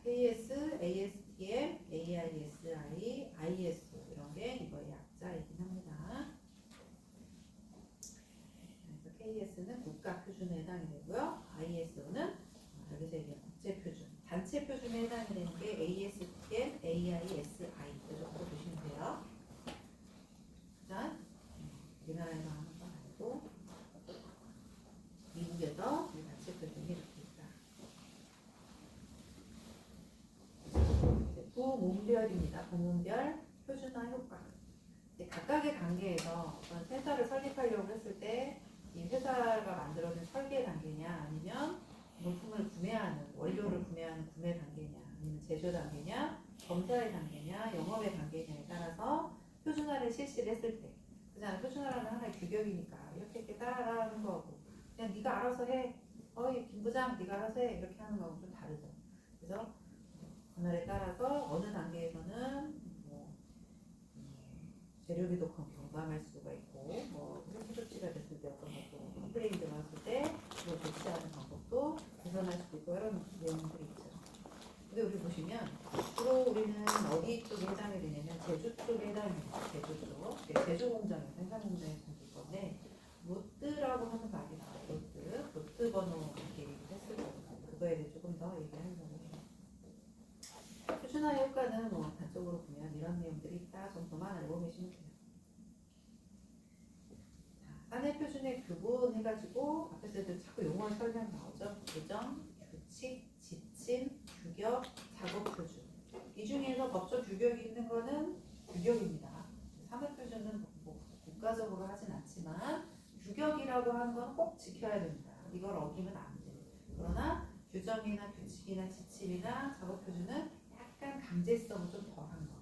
KS, ASTM, AISI, ISO 이런 게 이거의 약자이긴 합니다. 그래서 KS는 국가 표준에 해당이 되고요. ISO는 여기서 얘기한 국제 표준, 단체 표준에 해당이 되는 게 ASTM, AISI 이 정도 보시면 돼요. 그다음 우리나라에서 하는 건 아니고 미국에서 단체 표준이 이렇게 있다. 부문별입니다. 부문별 표준화 효과. 각각의 단계에서 어떤 회사를 설립하려고 했을 때 이 회사가 만들어진 설계 단계냐 아니면 물품을 구매하는 원료를 구매하는 구매 단계냐 아니면 제조 단계냐 검사의 단계냐 영업의 단계냐에 따라서 표준화를 실시를 했을 때 그냥 표준화라는 하나의 규격이니까 이렇게 따라하는 거고 그냥 네가 알아서 해. 김 부장 네가 알아서 해. 이렇게 하는 거하고 좀 다르죠. 그래서 그날에 따라서 어느 단계에서는 재료비도 경감할 수가 있고 회수 조치가 됐을 때 어떤 것도 컴플레인 들어왔을 때 그걸 조치하는 방법도 개선할 수도 있고 이런 내용들이 있죠. 근데 우리 보시면 주로 우리는 어디 쪽에 해당이 되냐면 제조 쪽에 해당이 됩니다. 제조 쪽. 제조 공장에서 생산 공장에서 줄 건데 로트라고 하는 말이 나와요. 로트 번호 이렇게 얘기했을 거예요. 그거에 대해 조금 더 얘기하려고 해요. 표준화 효과는 단적으로 보면 이런 내용들이 있다 정도만 알고 계시면 돼요. 사내 표준의 구분해가지고 앞에서도 자꾸 용어 설명 나오죠. 규정, 규칙, 지침, 규격, 작업 표준. 이 중에서 법적 규격이 있는 거는 규격입니다. 사내 표준은 국가적으로 하진 않지만 규격이라고 하는 건 꼭 지켜야 됩니다. 이걸 어기면 안 돼요. 그러나 규정이나 규칙이나 지침이나 작업 표준은 약간 강제성은 좀 덜한 거.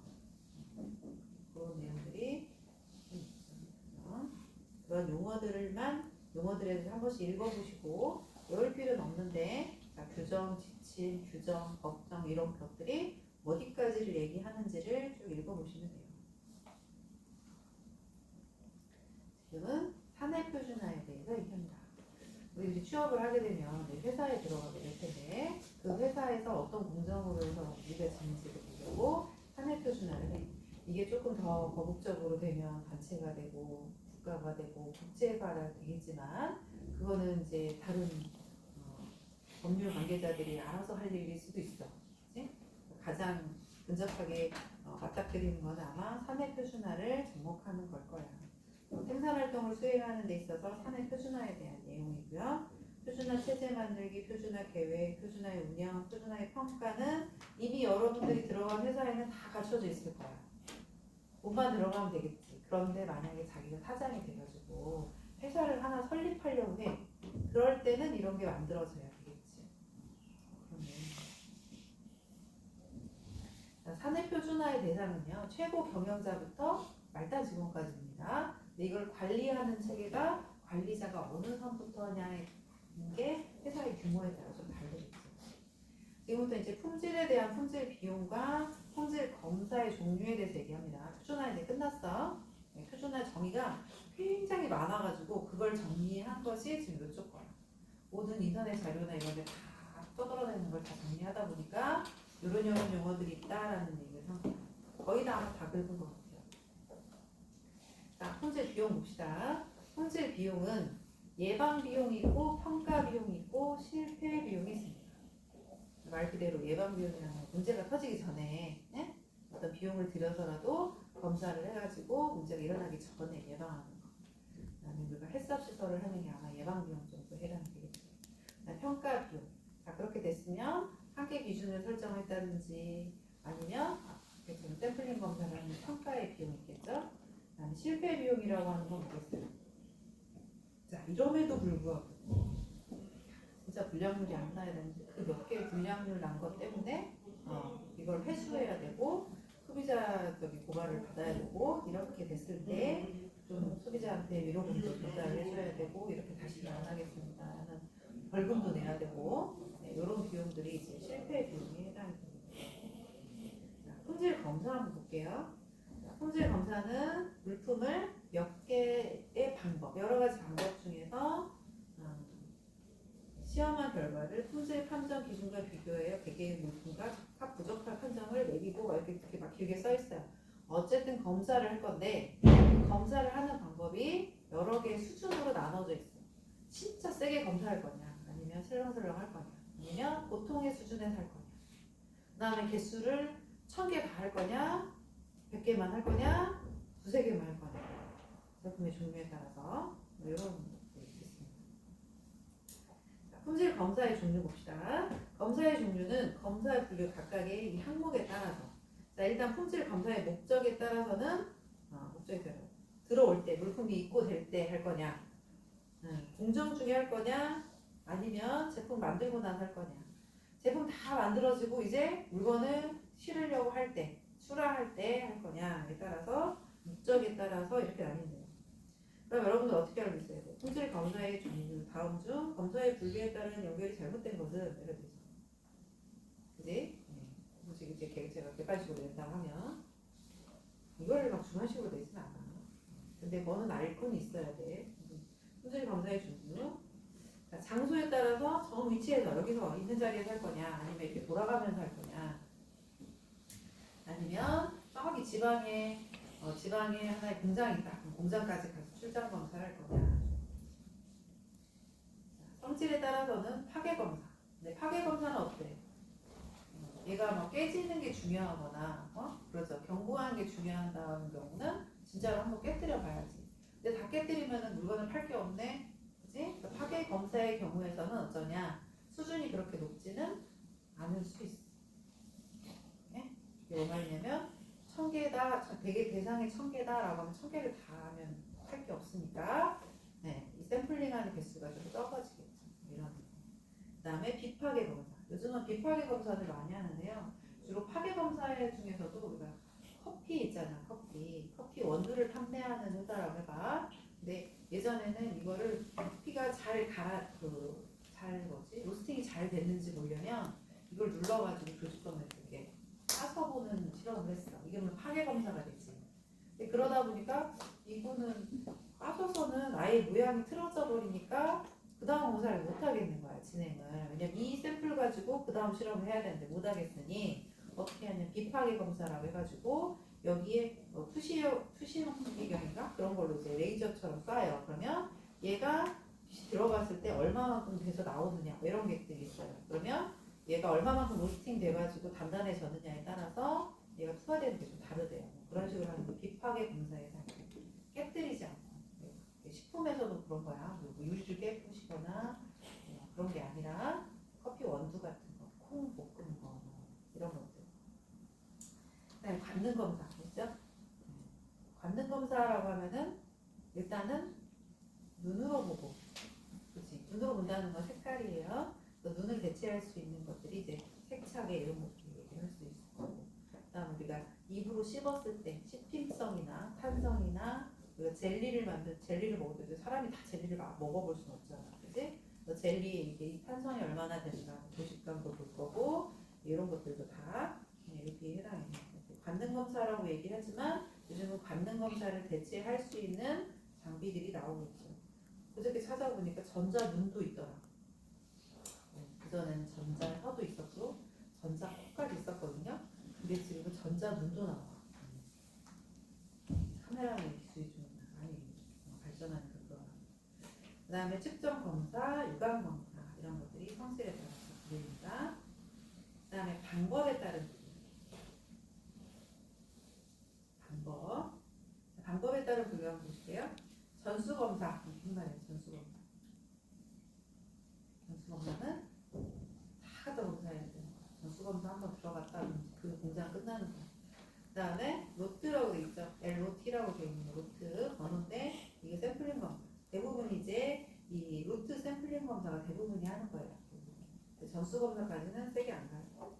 그런 내용들이 있습니다. 그런 용어들에 대해서 한 번씩 읽어보시고 외울 필요는 없는데 규정, 지침, 규정, 법정 이런 것들이 어디까지를 얘기하는지를 쭉 읽어보시면 돼요. 지금은 사내 표준화에 대해서 얘기합니다. 우리 취업을 하게 되면 회사에 들어가게 될 텐데 그 회사에서 어떤 공정으로 해서 우리가 지는지를 보려고 사내 표준화를 해. 이게 조금 더 거국적으로 되면 단체가 되고 국가가 되고 국제화가 되겠지만 그거는 이제 다른 법률 관계자들이 알아서 할 일일 수도 있어. 그치? 가장 근접하게 맞닥뜨리는 건 아마 사내 표준화를 접목하는 걸 거야. 생산활동을 수행하는 데 있어서 사내 표준화에 대한 내용이고요. 표준화 체제 만들기, 표준화 계획, 표준화의 운영, 표준화의 평가는 이미 여러분들이 들어간 회사에는 다 갖춰져 있을 거야. 몸만 들어가면 되겠지. 그런데 만약에 자기가 사장이 돼가지고 회사를 하나 설립하려고 해. 그럴 때는 이런 게 만들어져야 되겠지. 사내 표준화의 대상은요. 최고 경영자부터 말단 직원까지입니다. 근데 이걸 관리하는 체계가 관리자가 어느 선부터냐의 게 회사의 규모에 따라 좀 다르겠죠. 지금부터 이제 품질에 대한 품질 비용과 품질 검사의 종류에 대해서 얘기합니다. 표준화 이제 끝났어. 네, 표준화 정의가 굉장히 많아가지고 그걸 정리한 것이 지금 이쪽 거야. 모든 인터넷 자료나 이런 데 다 떠돌아다니는 걸 다 정리하다 보니까 이런 용어들이 있다라는 얘기를 한 거야. 거의 다 아마 다 긁은 것 같아요. 자, 품질 비용 봅시다. 품질 비용은 예방 비용이 있고 평가 비용이 있고 실패 비용이 있습니다. 말 그대로 예방 비용이라는 문제가 터지기 전에 네? 어떤 비용을 들여서라도 검사를 해가지고 문제가 일어나기 전에 예방하는 거. 그다음에 우리가 헬스업 시설을 하는 게 아마 예방 비용 정도 해당이 되겠죠. 평가 비용. 자, 그렇게 됐으면 한계 기준을 설정했다든지 아니면 지금 샘플링 검사를 하는 평가의 비용이 있겠죠. 그다음에 실패 비용이라고 하는 건 뭐겠어요? 자, 이럼에도 불구하고 진짜 불량률이 안 나야 되는데 그 몇 개의 불량률 난 것 때문에 이걸 회수해야 되고 소비자적인 고발을 받아야 되고 이렇게 됐을 때 좀 소비자한테 위로금도 전달을 해줘야 되고 이렇게 다시는 안 하겠습니다 하는 벌금도 내야 되고 네, 이런 비용들이 이제 실패 비용에 해당이 됩니다. 자, 품질 검사 한번 볼게요. 자, 품질 검사는 물품을 몇 개의 방법, 여러 가지 방법 중에서 시험한 결과를 품질 판정 기준과 비교하여 개개의 물품과 적합 부적합 판정을 내리고 이렇게 막 길게 써 있어요. 어쨌든 검사를 할 건데 검사를 하는 방법이 여러 개의 수준으로 나눠져 있어. 진짜 세게 검사할 거냐, 아니면 슬렁슬렁 할 거냐, 아니면 보통의 수준에서 할 거냐. 그다음에 개수를 1000개 다 할 거냐, 100개만 할 거냐, 두세 개만 할 거냐. 제품의 종류에 따라서 이런. 품질 검사의 종류 봅시다. 검사의 종류는 검사 분류 각각의 이 항목에 따라서. 자, 일단 품질 검사의 목적에 따라서는 목적에 따라 들어올 때 물품이 입고될 때 할 거냐, 공정 중에 할 거냐, 아니면 제품 만들고 나서 할 거냐. 제품 다 만들어지고 이제 물건을 실으려고 할 때, 출하할 때 할 거냐에 따라서 목적에 따라서 이렇게 나뉜대요. 그럼 여러분들 어떻게 알고 있어요? 품질 검사의 종류 다음 중 검사의 분류에 따른 연결이 잘못된 것은 예를 들어서 그지? 굳이 이제 제가 객관식으로 낸다고 하면 이걸 막 주관식으로 내지는 않아. 근데 뭐는 알고는 있어야 돼. 품질 검사의 종류. 장소에 따라서 정 위치에서 여기서 있는 자리에서 할 거냐, 아니면 이렇게 돌아가면서 할 거냐, 아니면 저기 지방에 하나의 공장이 있다. 그럼 공장까지 가서 출장 검사를 할 거냐. 성질에 따라서는 파괴 검사. 근데 파괴 검사는 어때? 얘가 막 깨지는 게 중요하거나, 그렇죠. 견고한 게 중요하다는 경우는 진짜로 한번 깨뜨려 봐야지. 근데 다 깨뜨리면은 물건을 팔 게 없네, 그렇지? 파괴 검사의 경우에서는 어쩌냐? 수준이 그렇게 높지는 않을 수 있어. 네? 이게 뭐 말이냐면 1000개다, 되게 대상이 1000개다라고 하면 1000개를 다 하면 할 게 없으니까, 네, 이 샘플링하는 개수가 좀 적어지겠죠. 이런. 그다음에 비파괴 검사. 요즘은 비파괴 검사를 많이 하는데요. 주로 파괴 검사 중에서도 우리가 커피 있잖아, 커피 원두를 판매하는 회사라고 해봐. 근데 예전에는 이거를 커피가 잘 로스팅이 잘 됐는지 보려면 이걸 눌러가지고 교집권을 이렇게 까서 보는 실험을 했어. 이게 뭐 파괴 검사가 되지. 근데 그러다 보니까 이분은 까서서는 아예 모양이 틀어져 버리니까 그 다음 검사를 못 하겠는 거야, 진행을. 왜냐면 이 샘플 가지고 그 다음 실험을 해야 되는데 못 하겠으니 어떻게 하냐면 비파괴 검사라고 해가지고 여기에 투시형 성기경인가 그런 걸로 이제 레이저처럼 쏴요. 그러면 얘가 빛이 들어갔을 때 얼마만큼 돼서 나오느냐 뭐 이런 것들이 있어요. 그러면 얘가 얼마만큼 로스팅 돼가지고 단단해졌느냐에 따라서 얘가 투하되는 게 좀 다르대요. 뭐 그런 식으로 하는 게 비파괴 검사에 깨뜨리지 않고 식품에서도 그런 거야. 뭐 유리를 깨부시거나 그런 게 아니라 커피 원두 같은 거, 콩 볶은 거 이런 것들. 그다음에 관능 검사 있죠? 관능 검사라고 하면은 일단은 눈으로 보고, 그렇지? 눈으로 본다는 건 색깔이에요. 눈을 대체할 수 있는 것들이 이제 색차계 이런 것들 얘기를 할 수 있을 거고. 그다음 우리가 입으로 씹었을 때 씹힘성이나 탄성이나 우리가 젤리를 먹을 때 사람이 다 젤리를 먹어볼 수는 없잖아, 그렇지? 젤리에 이게 탄성이 얼마나 되는가 도식감도 볼 거고 이런 것들도 다 여기에 해당이 됩니다. 관능 검사라고 얘기하지만 요즘은 관능 검사를 대체할 수 있는 장비들이 나오고 있죠. 그저께 찾아보니까 전자눈도 있더라. 그전에는 전자혀도 있었고 전자코까지 있었거든요. 근데 지금은 전자눈도 나와. 카메라의 기술이 좀 많이 발전하는 그거. 그 다음에 측정 검사, 유감 검사 이런 것들이 성질에 따라서 부여입니다. 그 다음에 방법에 따른 방법에 따른 분류 한번 보실게요. 전수검사, 무슨 말이에요? 전수검사. 전수검사는 다 검사해야 돼요. 전수검사 한번 들어갔다 그 공장 끝나는 거예요. 그 다음에 로트라고 돼 있죠. LOT라고 돼 있는 로트 번호인데 이게 샘플링 검사. 대부분 이제 이 로트 샘플링 검사가 대부분이 하는 거예요. 전수 검사까지는 세게 안 가요.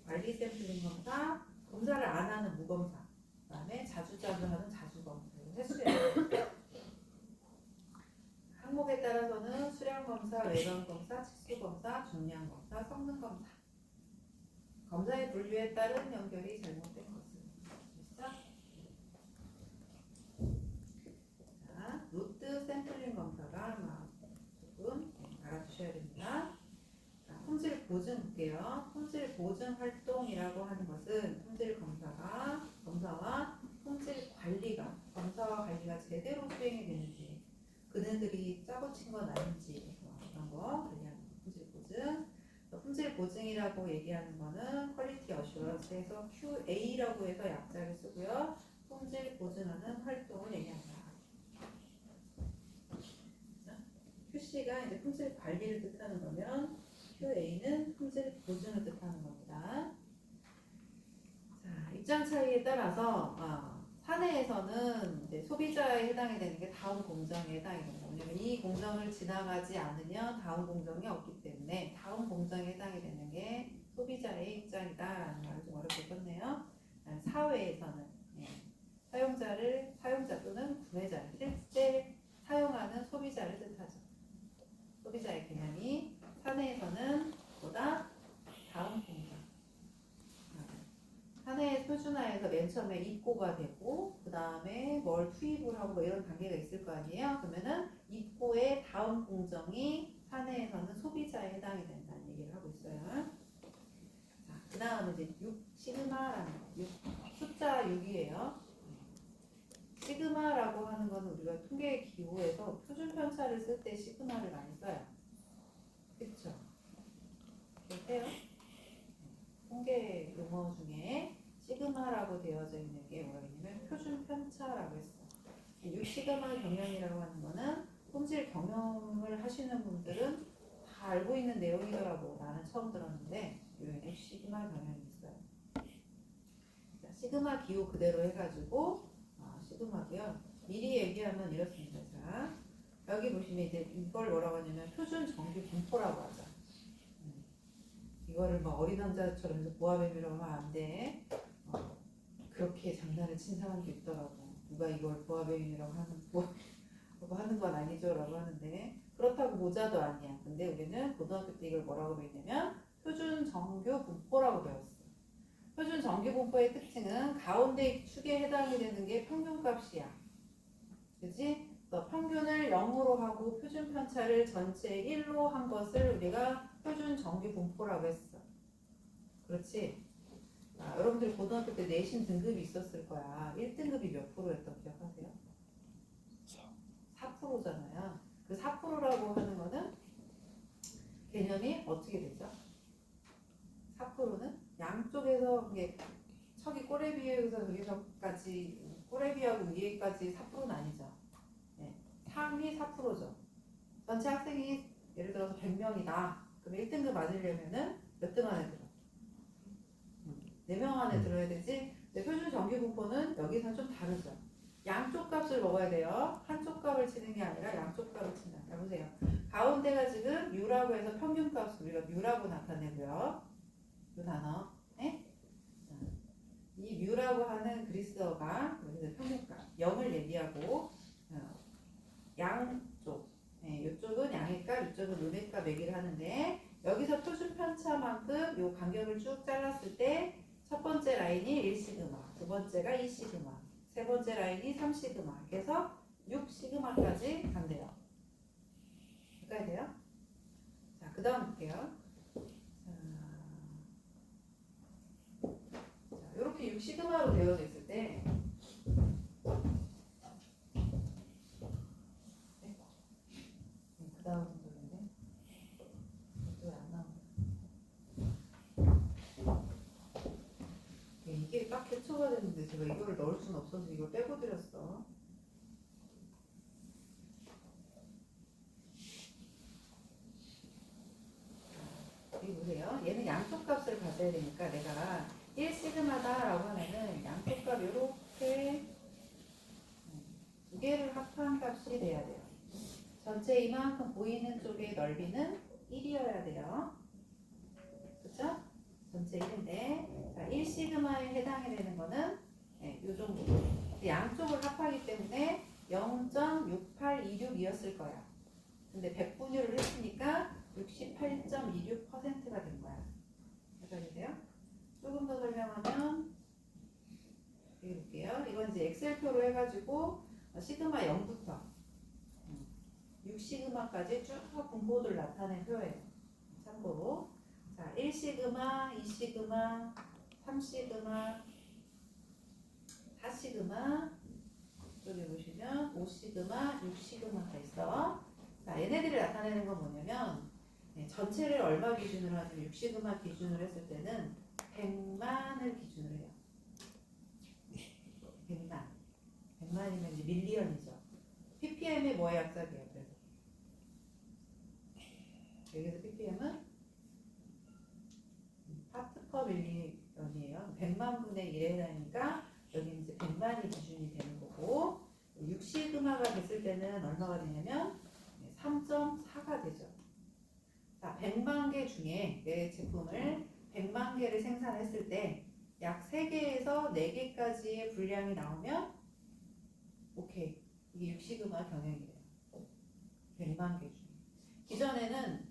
관리 샘플링 검사, 검사를 안 하는 무검사. 그 다음에 자주 하는 자주 검사. 횟수예요. 항목에 따라서는 수량 검사, 외관 검사, 치수 검사, 중량 검사, 성능 검사. 검사의 분류에 따른 연결이 잘못된 것은 됐죠? 자, 로트 샘플링 검사가 조금 알아두셔야 됩니다. 자, 품질 보증 볼게요. 품질 보증 활동이라고 하는 것은 품질 검사와 품질 검사와 관리가 제대로 수행이 되는지, 그네들이 짜고 친 건 아닌지 이런 거 관리하는 품질 보증. 품질 보증이라고 얘기하는 거는 퀄리티 어슈런스에서 QA라고 해서 약자를 쓰고요. 품질 보증하는 활동을 얘기한다. QC가 이제 품질 관리를 뜻하는 거면 QA는 품질 보증을 뜻하는 겁니다. 자, 입장 차이에 따라서 사내에서는 이제 소비자에 해당이 되는 게 다음 공정에 해당이 됩니다. 왜냐면 이 공정을 지나가지 않으면 다음 공정이 없기 때문에 다음 공정에 해당이 되는 게 소비자의 입장이다라는 말을 좀 어렵게 썼네요. 사회에서는 사용자 또는 구매자를 실제 사용하는 소비자를 뜻하죠. 소비자의 개념이 사내에서는 보다 다음 공정. 사내 표준화에서 맨 처음에 입고가 되고 그 다음에 뭘 투입을 하고 뭐 이런 단계가 있을 거 아니에요. 그러면은 입고의 다음 공정이 사내에서는 소비자에 해당이 된다는 얘기를 하고 있어요. 자, 그 다음은 이제 6 시그마라는 숫자 6이에요. 시그마라고 하는 거는 우리가 통계 기호에서 표준 편차를 쓸 때 시그마를 많이 써요. 그렇죠? 그렇대요. 통계 용어 중에 시그마라고 되어져 있는 게 뭐가 있냐면 표준 편차라고 했어. 6시그마 경영이라고 하는 거는 품질 경영을 하시는 분들은 다 알고 있는 내용이더라고. 나는 처음 들었는데 6시그마 경영이 있어요. 자, 시그마 기호 그대로 해가지고 시그마고요. 미리 얘기하면 이렇습니다. 자, 여기 보시면 이제 이걸 뭐라고 하냐면 표준 정규 분포라고 하죠. 이거를 막 어린 왕자처럼 해서 보아뱀이라고 하면 안 돼. 그렇게 장난을 친 사람도 있더라고. 누가 이걸 보아뱀이라고 하는 건 아니죠 라고 하는데 그렇다고 모자도 아니야. 근데 우리는 고등학교 때 이걸 뭐라고 배웠냐면 표준 정규 분포라고 배웠어. 표준 정규 분포의 특징은 가운데 축에 해당이 되는 게 평균값이야. 그지? 평균을 0으로 하고 표준 편차를 전체 1로 한 것을 우리가 표준 정규 분포라고 했어. 그렇지? 여러분들이 고등학교 때 내신 등급이 있었을 거야. 1등급이 몇 프로였던 기억하세요? 4%잖아요. 그 4%라고 하는 거는 개념이 어떻게 되죠? 4%는 양쪽에서 이게 척이 꼬레비에서 여기서까지 꼬레비하고 위에까지 4%는 아니죠. 네. 3이 4%죠. 전체 학생이 예를 들어서 100명이다. 그럼 1등급 맞으려면은 몇 등 안에 들어? 4명 안에 들어야 되지. 근데 표준 정규 분포는 여기서 좀 다르죠. 양쪽 값을 먹어야 돼요. 한쪽 값을 치는 게 아니라 양쪽 값을 친다. 자, 보세요. 가운데가 지금 U라고 해서 평균값을 우리가 U라고 나타내고요. 이 단어. 네? 이 U라고 하는 그리스어가 여기서 평균값 0을 얘기하고 양쪽 이쪽은 양의 값, 이쪽은 음의 값 얘기를 하는데 여기서 표준 편차만큼 이 간격을 쭉 잘랐을 때 첫 번째 라인이 1시그마, 두 번째가 2시그마, 세 번째 라인이 3시그마, 그래서 6시그마까지 간대요. 여기까지 돼요? 자, 그 다음 볼게요. 자, 이렇게 6시그마로 되어져 있을 때 그 다음 부분인데 왜 안 나오냐? 이게 딱 캡처가 됐는데 제가 이거를 넣을 수는 없어서 이걸 빼고 드렸어. 여기 보세요. 얘는 양쪽 값을 가져야 되니까 내가 1시그마다라고 하면은 양쪽 값 이렇게 두 개를 합한 값이 돼야 돼요. 전체 이만큼 보이는 쪽의 넓이는 1이어야 돼요. 그쵸? 전체 1인데 자, 1시그마에 해당이 되는 거는 이 정도. 양쪽을 합하기 때문에 0.6826이었을 거야. 근데 백분율을 했으니까 68.26%가 된 거야. 여기까지세요? 조금 더 설명하면 여기 볼게요. 이건 이제 엑셀표로 해가지고 시그마 0부터 6시그마까지 쭉 분포를 나타낸 표예요. 참고로 자 1시그마, 2시그마, 3시그마, 4시그마 여기 보시면 5시그마, 6시그마가 있어. 자 얘네들이 나타내는 건 뭐냐면 전체를 얼마 기준으로 하냐면 6시그마 기준으로 했을 때는 100만을 기준으로 해요. 100만. 100만이면 이제 밀리언이죠. ppm이 뭐의 약자예요? 그래서 여기서 ppm은 파트 퍼 밀리언이에요. 100만 분의 1에 해당하니까 여기 이제 100만이 기준이 되는 거고 6시그마가 됐을 때는 얼마가 되냐면 3.4가 되죠. 자, 100만 개 중에 내 제품을 100만 개를 생산했을 때 약 3개에서 4개까지의 분량이 나오면 오케이. 이게 6시그마 경영이 돼요. 100만 개 중에. 기존에는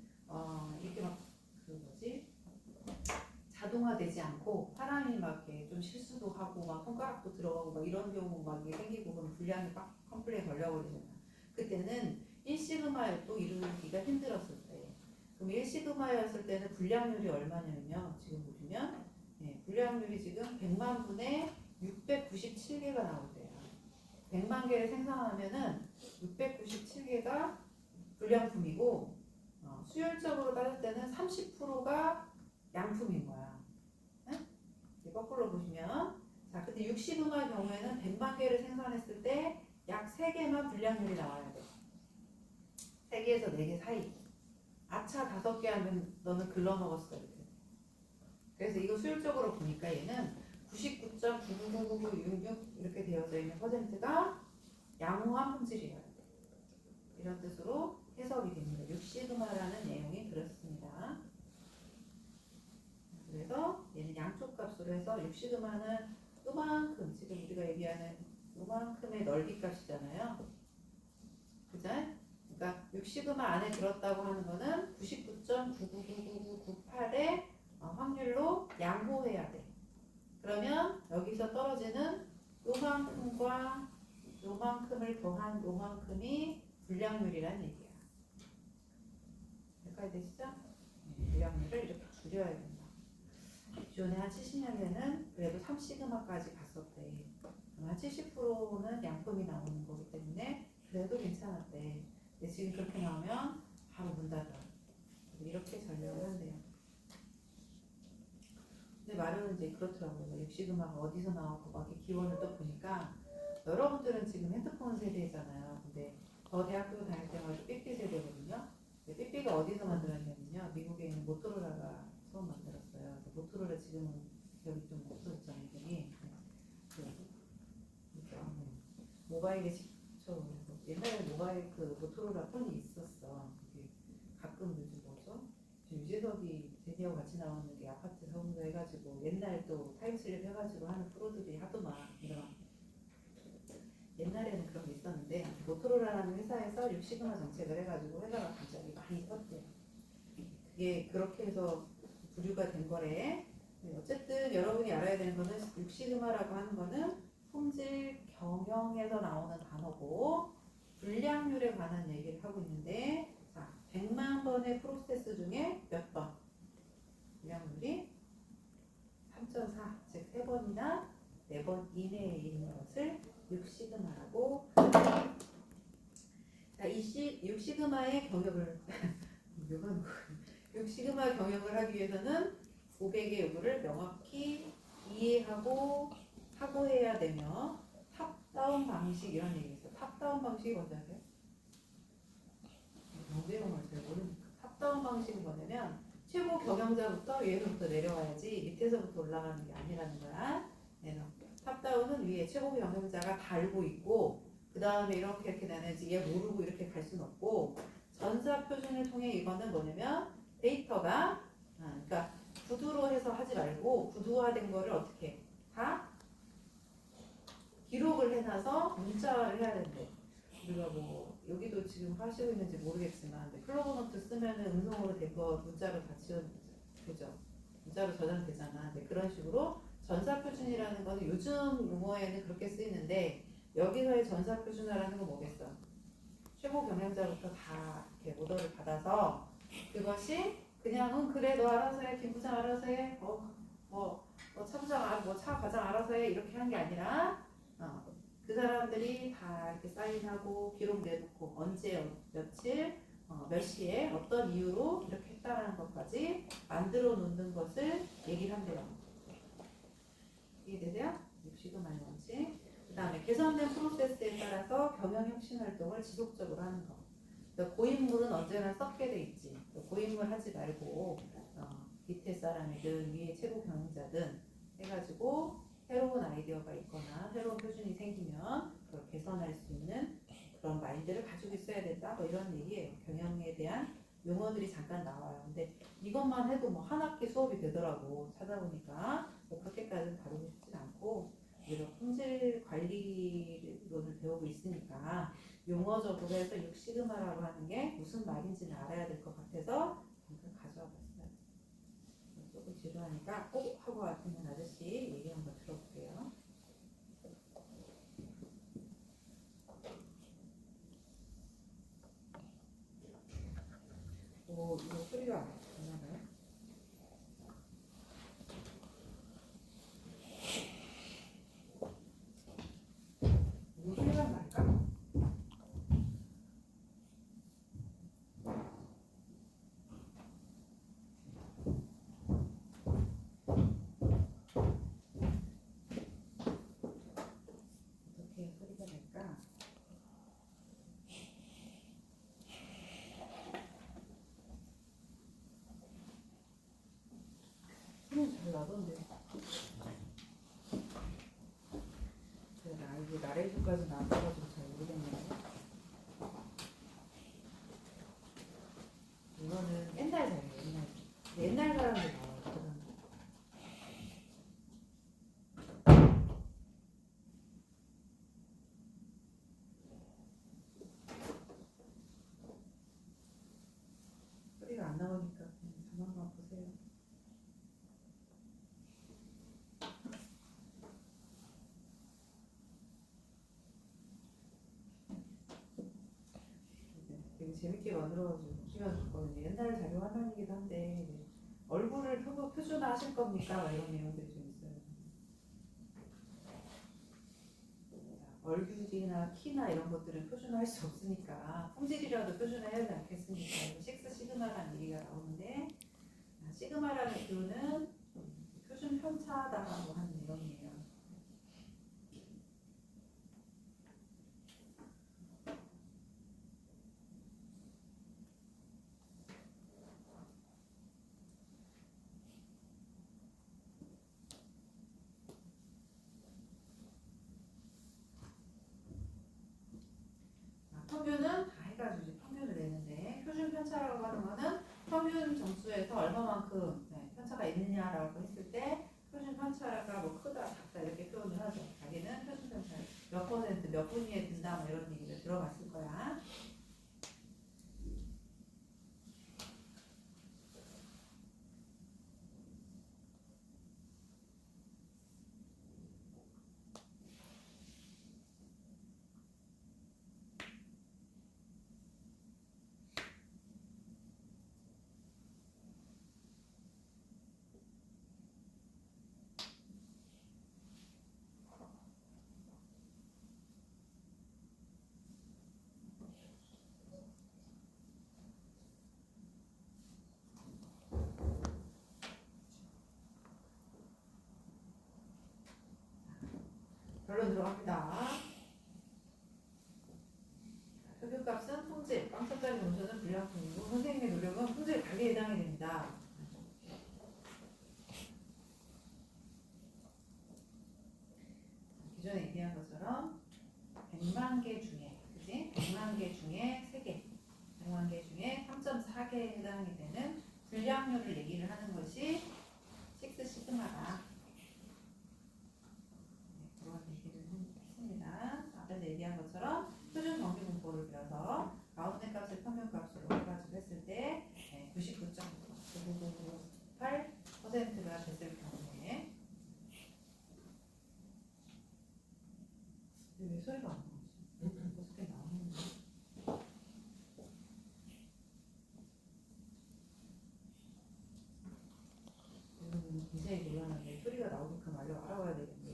이렇게 막 그 뭐지? 자동화되지 않고 사람이 막 이렇게 좀 실수도 하고 막 손가락도 들어가고 막 이런 경우 막 이게 생기고 그러면 분량이 막 컴플레인 걸려버리잖아. 그때는 1시그마여도 이루기가 힘들었을 때. 그럼 1시그마였을 때는 분량률이 얼마냐면요. 지금 보시면 분량률이 지금 100만 분의 697개가 나오대요. 100만 개를 생산하면은 697개가 불량품이고 수율적으로 따질 때는 30%가 양품인 거야. 네? 거꾸로 보시면 자, 근데 60음의 경우에는 100만 개를 생산했을 때 약 3개만 불량률이 나와야 돼. 3개에서 4개 사이. 아차 5개 하면 너는 글러먹었어. 이렇게. 그래서 이거 수율적으로 보니까 얘는 99.9999966 이렇게 되어져 있는 퍼센트가 양호한 품질이에요. 이런 뜻으로 해석이 됩니다. 6시그마라는 내용이 그렇습니다. 그래서 얘는 양쪽 값으로 해서 6시그마는 요만큼 지금 우리가 얘기하는 요만큼의 넓이 값이잖아요. 그죠? 그러니까 6시그마 안에 들었다고 하는 거는 99.9999998의 확률로 양보해야 돼. 그러면 여기서 떨어지는 요만큼과 요만큼을 더한 요만큼이 불량률이란 얘기야. 여기까지 되시죠? 불량률을 이렇게 줄여야 된다. 기존에 한 70년대는 그래도 3시그마까지 갔었대. 한 70%는 양품이 나오는 거기 때문에 그래도 괜찮았대. 근데 지금 그렇게 나오면 바로 문 닫아. 이렇게 전략을 한대요. 근데 말은 이제 그렇더라고요. 6시그마가 어디서 나오고 막 이렇게 기원을 또 보니까 여러분들은 지금 핸드폰 세대잖아요. 근데 저 대학교 다닐 때만 해도 삐삐 세대거든요. 삐삐가 어디서 만들었냐면요. 미국에 있는 모토로라가 처음 만들었어요. 모토로라 지금은 여기 좀 없어졌잖아요. 이름이. 모바일에 직접 옛날에 모바일 그 모토로라 폰이 있었어. 그게 가끔 요즘 뭐죠? 유재석이 제니하고 같이 나오는 게 아파트 성도 해가지고 옛날 또 타임슬립 해가지고 하는 프로들이 하도만 이런 옛날에는 그런 게 있었는데 모토로라라는 회사에서 6시그마 정책을 해가지고 회사가 갑자기 많이 떴대요. 그게 그렇게 해서 부류가 된 거래. 어쨌든 여러분이 알아야 되는 거는 6시그마라고 하는 거는 품질 경영에서 나오는 단어고 불량률에 관한 얘기를 하고 있는데 자 100만 번의 프로세스 중에 몇 번? 불량률이 3.4 즉 3번이나 4번 이내에 있는 것을 6시그마라고 자, 6시그마의 경영을 6시그마 경영을 하기 위해서는 고객의 요구를 명확히 이해하고 사고해야 되며 탑다운 방식 이런 얘기 있어요. 탑다운 방식이 뭔지 아세요? 내용을 잘 모르니까. 탑다운 방식은 뭐냐면 최고 경영자부터 위에서부터 내려와야지 밑에서부터 올라가는 게 아니라는 거야. 그래서 탑다운은 위에 최고 경영자가 다 알고 있고 그 다음에 이렇게 나눠야지 얘 모르고 이렇게 갈 수는 없고 전사 표준을 통해 이거는 뭐냐면 데이터가 그러니까 구두로 해서 하지 말고 구두화된 거를 어떻게 다 기록을 해놔서 문자화를 해야 된대. 우리가 뭐 여기도 지금 하시고 있는지 모르겠지만 플로그노트 쓰면은 음성으로 된 거 문자로 다 지워되죠. 문자로 저장되잖아. 근데 그런 식으로 전사표준이라는 거는 요즘 용어에는 그렇게 쓰이는데 여기서의 전사표준화라는 건 뭐겠어? 최고 경영자부터 다 이렇게 오더를 받아서 그것이 그냥 그래 너 알아서 해 김 부장 알아서 해 차 부장 차 과장 알아서 해 이렇게 한 게 아니라 그 사람들이 다 이렇게 사인하고 기록 내놓고 언제 며칠 몇 시에 어떤 이유로 이렇게 했다라는 것까지 만들어 놓는 것을 얘기를 한대요. 이해되세요? 6시그마의 원칙. 그 다음에 개선된 프로세스에 따라서 경영 혁신 활동을 지속적으로 하는 거. 그러니까 고인물은 언제나 썩게 돼 있지. 고인물 하지 말고 밑에 사람이든 위에 최고 경영자든 해가지고 새로운 아이디어가 있거나 새로운 표준이 생기면 그걸 개선할 수 있는 그런 마인드를 가지고 있어야 된다. 뭐 이런 얘기예요. 경영에 대한 용어들이 잠깐 나와요. 근데 이것만 해도 뭐 한 학기 수업이 되더라고. 찾아보니까 뭐 그렇게까지는 다루고 싶진 않고 이런 품질 관리론을 배우고 있으니까 용어적으로 해서 6시그마라고 하는 게 무슨 말인지는 알아야 될 것 같아서 잠깐 가져와 봤어요. 조금 지루하니까 꼭 하고 있는 아저씨 얘기 한번 들어볼게요. 이거 소리가 안 나나요? 이거 소리가 날까? 어떻게 소리가 날까? 소리 잘 나던데. 이게 나레이션까지 나와가지고 잘 모르겠네요. 이거는 옛날 사람이에요. 옛날 사람들 나와요. 나오니까 자막만 보세요. 되게 재밌게 만들어가지고 보시면 좋거든요. 옛날 자료 화면이기도 한데 얼굴을 표준화 하실 겁니까? 막 이런 내용들이 좀 있어요. 얼굴이나 키나 이런 것들은 표준화할 수 없으니까 품질이라도 표준화해야 되지 않겠습니까? 식스 시그마라는 얘기가 나오는데 시그마라는 교는 표준 편차다라고 하는 내용이에요. 평균은 다 해가지고 이제 평균을 내는데 표준 편차라고 하는 거는 평균 점수에서 얼마만큼 편차가 있느냐라고 했을 때 표준 편차가 뭐 크다 작다 이렇게 표현을 하죠. 자기는 표준 편차 몇 퍼센트 몇 분위에 든다 뭐 이런 얘기를 들어봤을 거야. 결론 들어갑니다. 평균값은 품질, 0점짜리 점수는 불량품이고 선생님의 노력은 품질 관리에 해당이 됩니다. 기존에 얘기한 것처럼 100만 개 중에, 그지? 100만 개 중에 3개, 100만 개 중에 3.4개에 해당이 되는 불량률을 얘기를 하는 것이 식스 시그마다. 그런 얘기를 했습니다. 앞에서 얘기한 것처럼 표준 정규 분포를 배워서 가운데 값을 평균 값으로 해가지고 했을 때 99.9998%가 됐을 경우에 왜 소리가 안 나오지? 어떻게 나오는데? 굉장히 곤란한데 소리가 나오게끔 알아봐야 되겠네.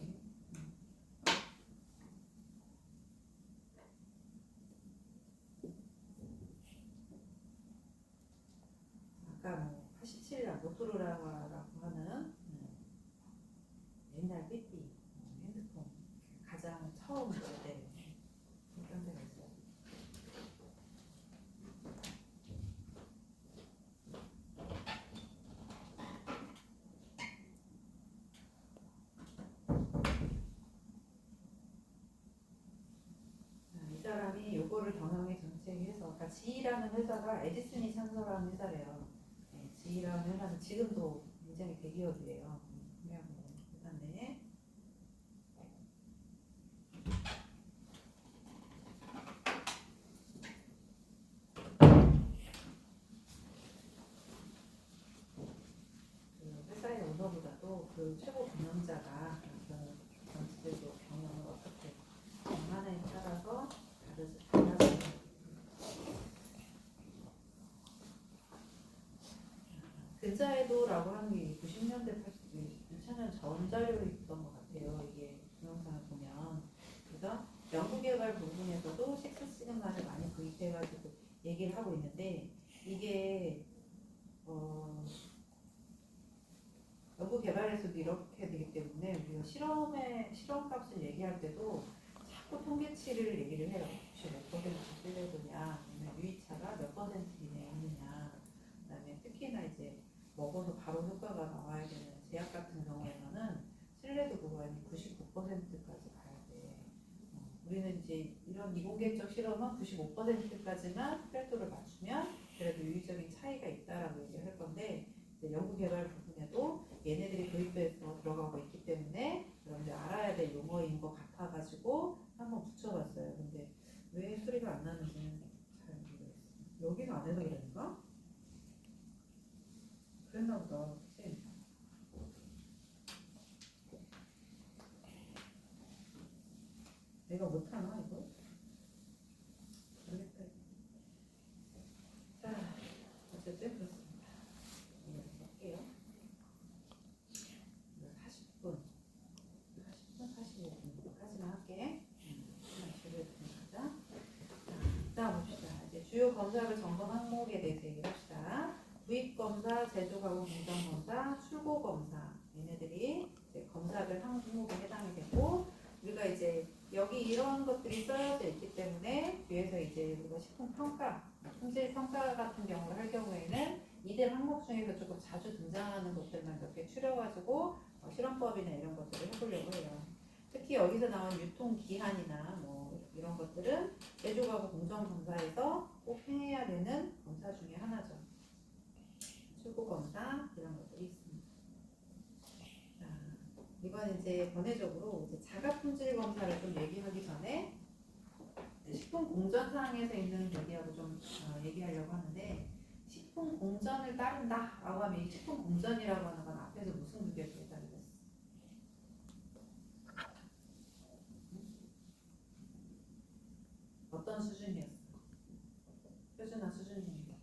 아까 뭐 87량 모토로라고 하는 옛날 삐삐 핸드폰 가장 처음 때 그런 데가 있어요. 이 사람이 요거를 경영에 정책해서 그러니까 지이라는 회사가 에디슨이 창설한 회사래요. 지이라는 회사는 지금도 굉장히 대기업이에요. 회사인데 그 회사의 오너보다도 그 최고 경영자가 전체적으로 경영을 어떻게 하느냐에 따라서 달라져요. 근자에도라고 하는 게 90년대 2000년 전 자료에 있던 것 같아요. 이게 동영상을 보면. 그래서 연구개발 부분에서도 식스 시그마를 많이 도입해가지고 얘기를 하고 있는데 이게 연구개발에서도 이렇게 되기 때문에 우리가 실험값을 얘기할 때도 자꾸 통계치를 얘기를 해요. 혹시 몇 퍼센트 신뢰도냐, 아니면 유의차가 몇 퍼센트 이내였느냐, 그다음에 특히나 이제 먹어서 바로 효과가 나와야 되는 제약 같은 경우에는 신뢰도 구간이 99%까지 가야 돼. 우리는 이제 이런 이공계적 실험은 95%까지만 혈도를 맞추면 그래도 유의적인 차이가 있다라고 얘기를 할 건데 연구개발 부분에도 얘네들이 도입돼서 들어가고 있기 때문에 여러분들 알아야 될 용어인 것 같아가지고 한번 붙여봤어요. 근데 왜 소리가 안 나는지는 잘 모르겠어요. 여기서 안 해서 그런가? 내가 못하나 이거? 모르겠다. 자, 어쨌든 그렇습니다. 여기서 할게요. 40분, 45분까지만 할게. 자, 이따 봅시다. 이제 주요 검사를 점검 항목에 대해서 얘기합시다. 구입 검사, 제조 가공 공정 검사, 출고 검사 얘네들이 이제 검사별 항목에 해당이 되고 우리가 이제 여기 이런 것들이 써져 있기 때문에 뒤에서 이제 우리가 식품 평가, 품질 평가 같은 경우를 할 경우에는 이들 항목 중에서 조금 자주 등장하는 것들만 몇 개 추려가지고 실험법이나 이런 것들을 해보려고 해요. 특히 여기서 나온 유통기한이나 뭐 이런 것들은 제조가구 공정검사에서 꼭 해야 되는 검사 중에 하나죠. 출고검사 이런 것들이 있습니다. 자, 이건 이제 번외적으로 이제 자가품질 검사를 좀 얘기하기 전에 식품 공전사항에서 있는 얘기하고 좀 얘기하려고 하는데 식품 공전을 따른다라고 하면 이 식품 공전이라고 하는 건 앞에서 무슨 규격이 해당이 됐어? 어떤 수준이었어? 표준화 수준이니까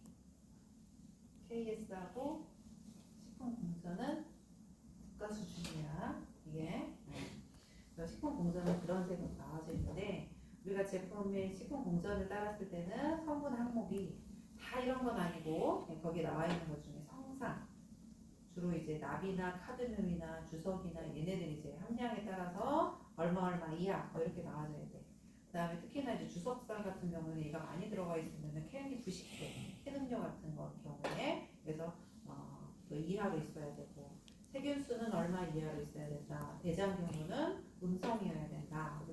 KS하고 식품 공전은 국가 수준이야. 이게 식품 공전은 그런 색으로 나와져 있는데 우리가 제품의 식품 공전을 따랐을 때는 성분 항목이 다 이런 건 아니고 거기 나와 있는 것 중에 성상 주로 이제 납이나 카드뮴이나 주석이나 얘네들이 이제 함량에 따라서 얼마 이하 뭐 이렇게 나와져야 돼. 그다음에 특히나 이제 주석상 같은 경우는 얘가 많이 들어가 있으면 캔이 90회, 캔음료 같은 거 경우에 그래서 그 이하로 있어야 되고 세균수는 얼마 이하로 있어야 된다. 대장균은 음성이어야 된다.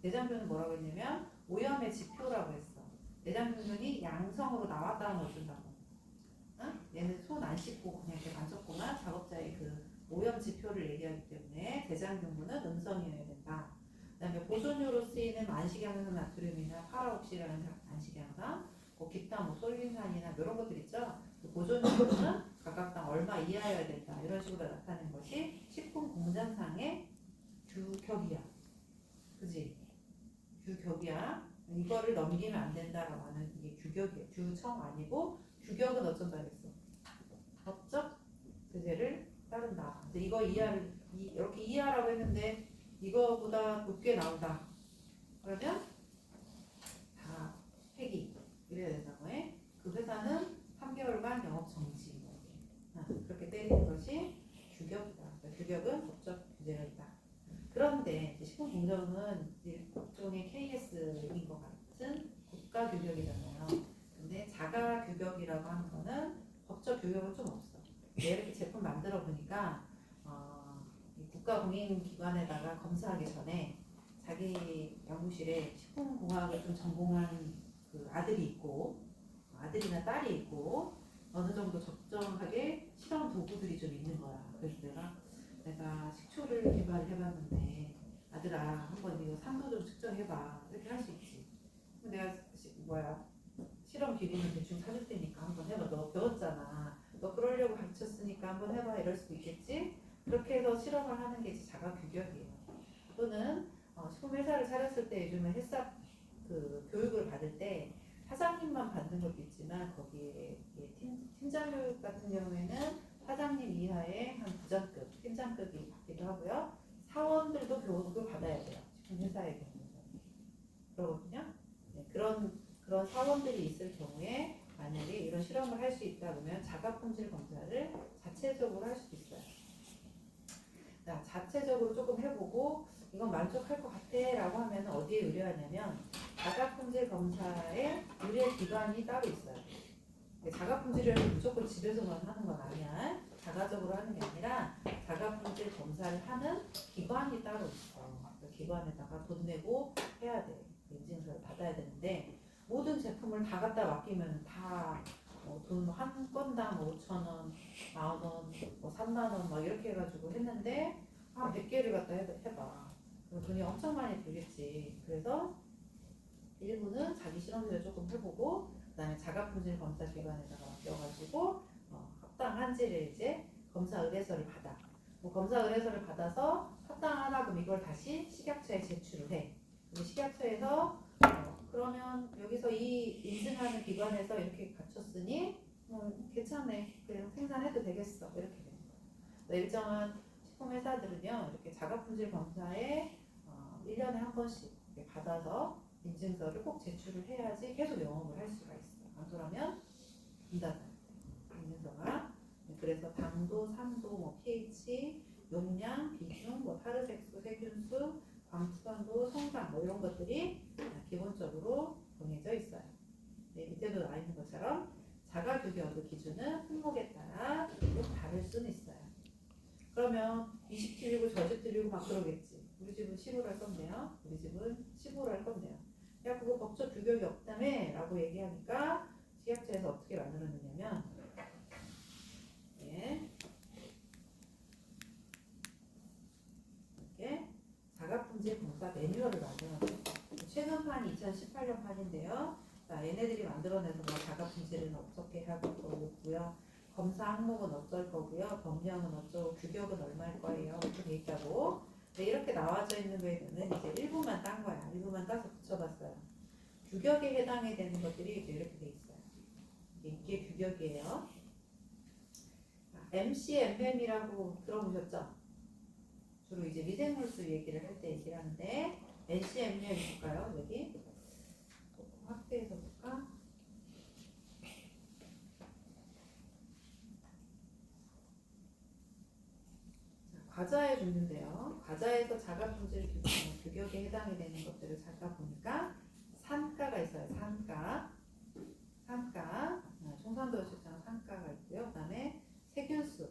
대장균은 뭐라고 했냐면 오염의 지표라고 했어. 대장균이 양성으로 나왔다면 어쩐다고. 응? 얘는 손 안 씻고 그냥 이렇게 만졌구나. 작업자의 그 오염 지표를 얘기하기 때문에 대장균은 음성이어야 된다. 그다음에 보존료로 쓰이는 안식양산 나트륨이나 파라옥시라는 안식양산, 기타 뭐 솔빈산이나 이런 것들 있죠. 그 보존료는 각각당 얼마 이하여야 된다. 이런 식으로 나타낸 것이 식품 공전상의 규격이야. 그지? 규격이야. 이거를 넘기면 안 된다라고 하는 이게 규격이에요. 규청 아니고 규격은 어쩐다 그랬어. 법적 규제를 따른다. 근데 이거 이하를 이렇게 이하라고 했는데 이거보다 높게 나온다. 그러면 다 폐기 이래야 된다고 해. 그 회사는 3개월간 영업 정지. 그렇게 때리는 것이 규격이다. 규격은 법적 규제가 있다. 그런데 식품 공정은 일종의 KS인 것 같은 국가 규격이잖아요. 근데 자가 규격이라고 하는 거는 법적 규격은 좀 없어. 이렇게 제품 만들어 보니까 국가 공인기관에다가 검사하기 전에 자기 연구실에 식품공학을 좀 전공한 그 아들이 있고 아들이나 딸이 있고 어느 정도 적정하게 실험 도구들이 좀 있는 거야. 그래서 내가 식초를 개발해봤는데 아들아 한번 이거 산도 좀 측정해봐 이렇게 할 수 있지. 내가 실험 기구는 대충 사줄 테니까 한번 해봐. 너 배웠잖아. 너 그러려고 가르쳤으니까 한번 해봐 이럴 수도 있겠지. 그렇게 해서 실험을 하는 게 이제 자가 규격이에요. 또는 식품 회사를 차렸을 때 요즘은 회사 그 교육을 받을 때 사장님만 받는 것도 있지만 거기에 팀장 교육 같은 경우에는 사장님 이하의 한 부장급, 팀장급이 받기도 하고요. 사원들도 교육을 받아야 돼요. 식품 회사의 경우는 그러거든요. 네, 그런 사원들이 있을 경우에 만약에 이런 실험을 할 수 있다 보면 자가 품질 검사를 자체적으로 할 수도 있어요. 자, 자체적으로 조금 해보고 이건 만족할 것 같아 라고 하면 어디에 의뢰하냐면 자가품질 검사에 의뢰 기관이 따로 있어요. 자가품질을 무조건 집에서만 하는 건 아니야. 자가적으로 하는 게 아니라 자가품질 검사를 하는 기관이 따로 있어. 그 기관에다가 돈 내고 해야 돼. 인증서를 받아야 되는데 모든 제품을 다 갖다 맡기면 다 돈 한 건당 5,000원, 10,000원, 30,000원 막 이렇게 해가지고 했는데 100개를 갖다 해봐. 그럼 돈이 엄청 많이 들겠지. 그래서 일부는 자기 실험실에 조금 해보고 그다음에 자가품질 검사 기관에다가 맡겨가지고 합당한지를 이제 검사 의뢰서를 받아. 뭐 검사 의뢰서를 받아서 합당하다 그럼 이걸 다시 식약처에 제출을 해. 그리고 식약처에서 그러면 여기서 이 인증하는 기관에서 이렇게 갖췄으니 괜찮네. 그냥 생산해도 되겠어. 이렇게 되는 거예요. 일정한 식품 회사들은요 이렇게 자가품질 검사에 1년에 한 번씩 이렇게 받아서 인증서를 꼭 제출을 해야지 계속 영업을 할 수가 있어요. 안 그러면 닫아요. 인증서가. 그래서 당도, 산도, 뭐 pH, 용량, 비중, 뭐 타르색소, 세균수, 광투광도, 성장 뭐 이런 것들이 기본적으로 정해져 있어요. 네, 밑에도 나와 있는 것처럼 자가규격의 기준은 품목에 따라 좀 다를 수는 있어요. 그러면 이 집 틀리고 저 집 틀리고 막 그러겠지. 우리 집은 15로 할 건데요. 우리 집은 15로 할 건데요. 야 그거 법적 규격이 없다며? 라고 얘기하니까 식약처에서 어떻게 만들어내냐면 이렇게 자가품질 검사 매뉴얼을 만들어놨어요. 최근판 2018년 판인데요. 자, 얘네들이 만들어내서 뭐 자가품질은 어떻게 할 거고요. 검사 항목은 어쩔 거고요. 법령은 어쩌고 규격은 얼마일 거예요. 이렇게 돼 있다고. 네, 이렇게 나와져 있는 거에는 이제 일부만 딴 거야. 일부만 따서 붙여봤어요. 규격에 해당이 되는 것들이 이제 이렇게 돼 있어요. 이게 규격이에요. MCMM이라고 들어보셨죠? 주로 이제 미생물수 얘기를 할 때 얘기를 하는데 NCMM이 볼까요? 여기 확대해서 볼까? 과자의 종류인데요. 과자에서 자가품질 규격에 해당이 되는 것들을 잠깐 보니까 산가가 있어요. 산가. 총산도 실장 산가가 있고요. 그 다음에 세균수.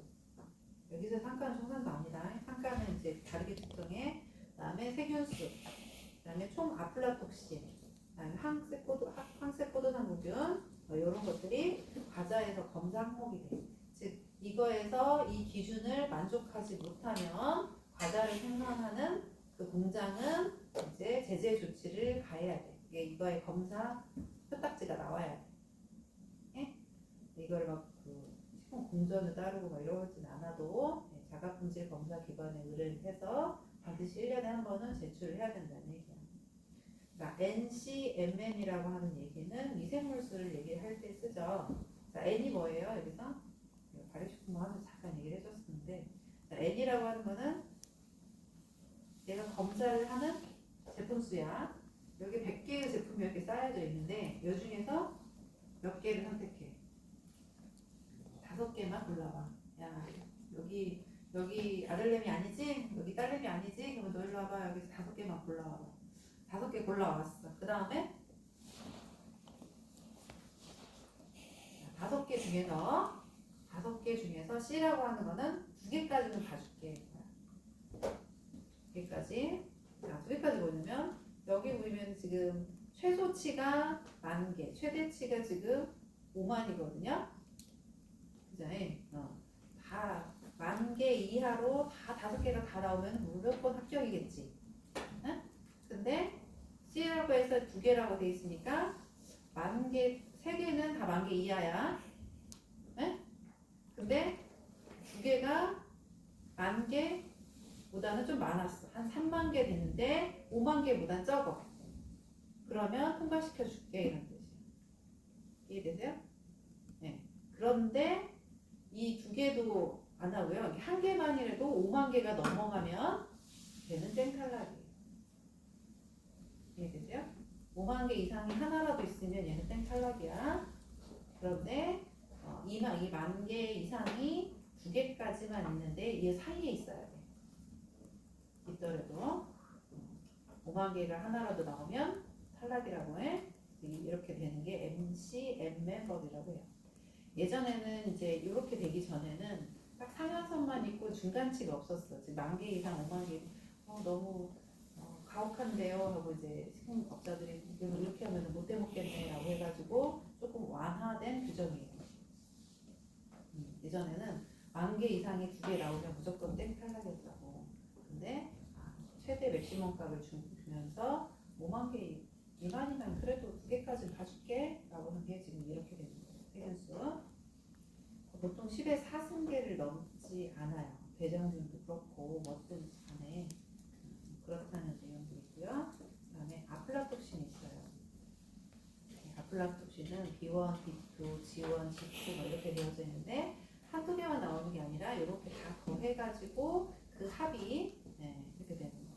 여기서 산가는 총산도 아니다. 산가는 이제 다르게 측정해. 그 다음에 세균수. 그 다음에 총 아플라톡신. 그 다음에 항세포도당균. 이런 것들이 과자에서 검사 항목이 돼. 즉 이거에서 이 기준을 만족하지 못하면 과자를 생산하는 그 공장은 이제 제재 조치를 가해야 돼. 이거의 검사 표딱지가 나와야 돼. 예? 이걸 막그 식품 공정을 따르고 막 이러진 않아도 자가품질 검사 기관에 의뢰를 해서 반드시 1년에 한 번은 제출을 해야 된다는 얘기야. 그러니까 NCMM이라고 하는 얘기는 미생물수를 얘기할 때 쓰죠. 자, N이 뭐예요? 여기서 발효식품 하면서 잠깐 얘기를 해줬었는데 N이라고 하는 거는 내가 검사를 하는 제품 수야. 여기 100개의 제품이 이렇게 쌓여져 있는데 이 중에서 몇 개를 선택해. 5개만 골라봐. 야 여기 아들내미 아니지? 여기 딸내미 아니지? 그러면 너 일로 와봐. 여기서 5개만 골라와봐. 5개 골라왔어. 그 다음에 5개 중에서 C라고 하는 거는 2개까지는 봐줄게. 2개까지. 자, 2개까지 보려면 여기 보이면 지금 최소치가 10,000개, 최대치가 지금 50,000이거든요. 그죠? 다 10,000개 이하로 다 5개가 다 나오면 무조건 합격이겠지. 응? 근데 C라고 해서 2개라고 돼 있으니까 10,000개, 3개는 다 10,000개 이하야. 응? 근데 2개가 10,000개보다는 좀 많았어. 한 30,000개 됐는데 50,000개보다 적어. 그러면 통과시켜 줄게 이런 뜻이에요. 이해되세요? 네. 그런데 이 2개도 안 하고요. 1개만이라도 50,000개가 넘어가면 걔는 땡탈락이에요. 이해되세요? 50,000개 이상이 하나라도 있으면 얘는 땡탈락이야. 그런데 이 10,000개 이상이 2개까지만 있는데 이 사이에 있어야 돼. 있더라도 50,000개가 하나라도 나오면 탈락이라고 해. 이렇게 되는 게 MCMM법이라고 해요. 예전에는 이제 이렇게 되기 전에는 딱 상한선만 있고 중간치가 없었어. 지금 10,000개 이상 50,000개 너무 가혹한데요 하고 이제 식품업자들이 이렇게 하면 못 해먹겠네라고 해가지고 조금 완화된 규정이에요. 예전에는 10,000개 이상이 2개 나오면 무조건 땡탈락이었다고. 근데 최대 맥시멈 값을 주면서 50,000개 미만이면 그래도 2개까지 봐줄게 라고 한 게 지금 이렇게 되는 거예요. 세균수 보통 10에 4승계를 넘지 않아요. 대장균도 그렇고 뭐든지 간에 그렇다는 내용도 있고요. 그다음에 아플라톡신이 있어요. 아플라톡신은 B1, B2, G1, G2 뭐 이렇게 되어져 있는데 한두 개만 나오는 게 아니라 이렇게 다 더해가지고 그 합이 이렇게 되는 거.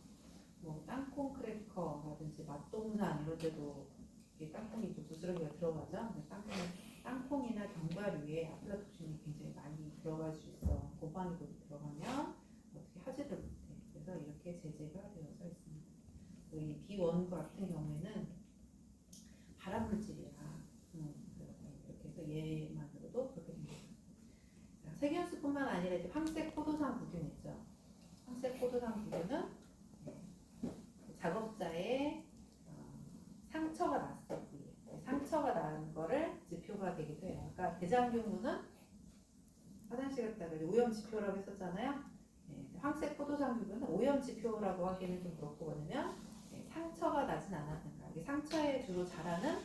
뭐 땅콩 크래커라든지 맛동산 이런 데도 이게 땅콩이 좀 부스러기가 들어가죠. 땅콩이나 견과류에 아플라톡신이 굉장히 많이 들어갈 수 있어. 곰팡이도 들어가면 어떻게 하지를 못해. 그래서 이렇게 제재가 되어져 있습니다. 이 B1 같은 경우에는 발암 물질이야. 이렇게 해서 얘만으로도 그렇게 됩니다. 세균수뿐만 아니라 이제 황색 포도당 구균 있죠. 황색 포도당 구균은 작업자의 상처가 났어. 상처가 난 거를 지표가 되기도 해요. 그러니까 대장균은 화장실 갔다가 오염지표라고 했었잖아요. 황색 포도당균은 오염지표라고 하기는 좀 그렇고 뭐냐면 상처가 나진 않았는가. 이게 상처에 주로 자라는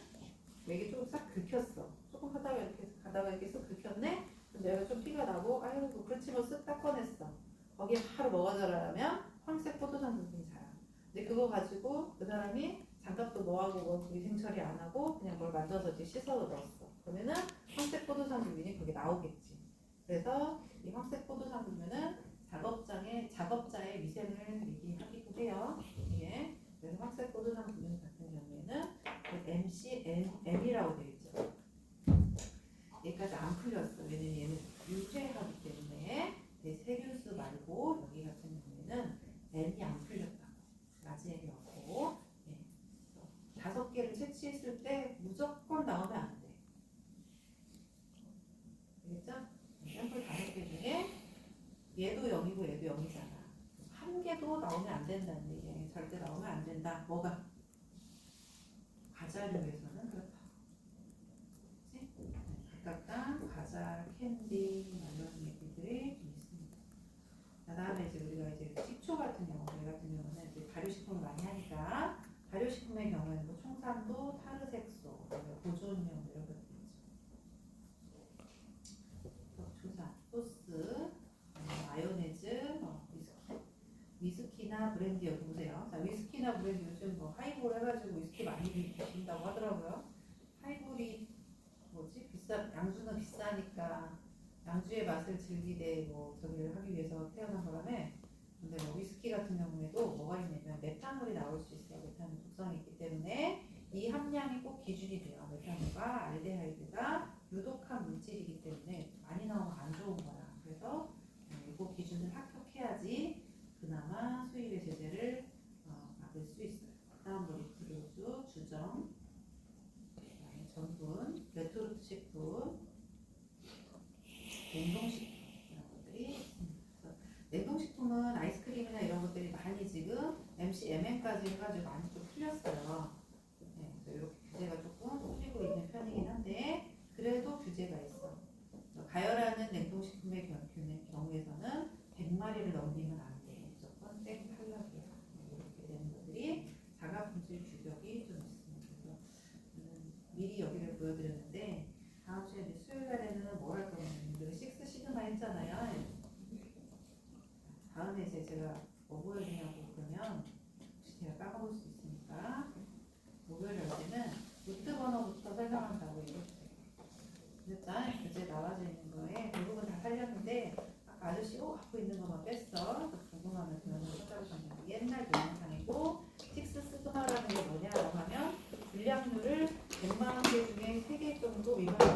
이게 조금 싹 긁혔어. 조금 하다가 이렇게 가다가 이렇게 쏙 긁혔네. 내가 좀 피가 나고 아이고 그렇지 뭐 쓱 닦아냈어. 거기에 바로 뭐가 자라면 황색 포도당균이 자라. 근데 그거 가지고 그 사람이 장갑도 뭐하고 뭐 위생 처리 안 하고 그냥 뭘 만져서 이제 씻어서 넣었어. 그러면은 황색 포도당균이 거기 나오겠지. 그래서 이 황색 포도당균은 작업자의 위생을 얘기하기도 해요. 예. 그래서 황색 포도당균 같은 경우에는 MCM이라고 되어 있죠. 여기까지 안 풀렸어. 왜냐면 얘는 유죄하기 때문에 세균수 말고 여기 같은 경우에는 M이 안 풀렸다고. 라지엘이 없고 5개를 채취했을 때 무조건 나오면 안 돼. 알겠죠? 샘플 5개 중에 얘도 0이고 얘도 0이잖아. 한 개도 나오면 안 된다는 얘기예요. 절대 나오면 안 된다. 뭐가? 과자류에서는 그렇다. 그치? 각각 과자, 캔디 이런 얘기들이 좀 있습니다. 그다음에 이제 우리가 이제 식초 같은 경우, 저희 같은 경우는 이제 발효식품을 많이 하니까 발효식품의 경우에는 뭐 총산도, 타르색소, 보존용 이런 것들 있죠. 조산, 소스, 마요네즈, 위스키나 브랜디 여기 보세요. 자, 위스키나 브랜디 요즘 뭐 하이볼 해가지고 위스키 많이 드신다고 하더라고요. 하이볼이 뭐지? 양주는 비싸니까 양주의 맛을 즐기되 뭐 저기를 하기 위해서 태어난 거라며. 근데 뭐 위스키 같은 경우에도 뭐가 있냐면 메탄올이 나올 수 있어요. 메탄올 독성이 있기 때문에 이 함량이 꼭 기준이 돼요. 메탄올과 알데하이드가 유독한 물질이기 때문에 많이 나오면 안 좋은 거야. 그래서 그 기준을 합격해야지 그나마 수입의 제재를 막을 수 있어요. 다음 리트로즈, 주정, 전분, 레토르트 식품, 냉동식품 이런 것들이 있습니다. 냉동식품은 아이스크림이나 이런 것들이 많이 지금 MCMN까지 해가지고 많이 좀 풀렸어요. 그래서 이렇게 규제가 조금 풀리고 있는 편이긴 한데 그래도 규제가 있어. 가열하는 냉동식품의 경우에서는 100마리를 넘기면 안 돼. 무조건 땡 탈락이야. 이렇게 되는 것들이 자가품질 규격이 좀 있습니다. 그래서 미리 여기를 보여드렸는데 다음 주에 이제 수요일 날에는 뭘 할 거냐면 우리가 6 시그마 했잖아요. 다음에 이제 제가 뭐 보여주냐고 그러면 혹시 제가 까먹을 수 있으니까 목요일 할 때는 루트 번호부터 설명한다고 얘기했어요. 됐죠? 이제 나와져 있는 거에 대부분 다 살렸는데 아까 아저씨 갖고 있는 것만 뺐어. 궁금하면 그러면 찾아보시면 옛날 교양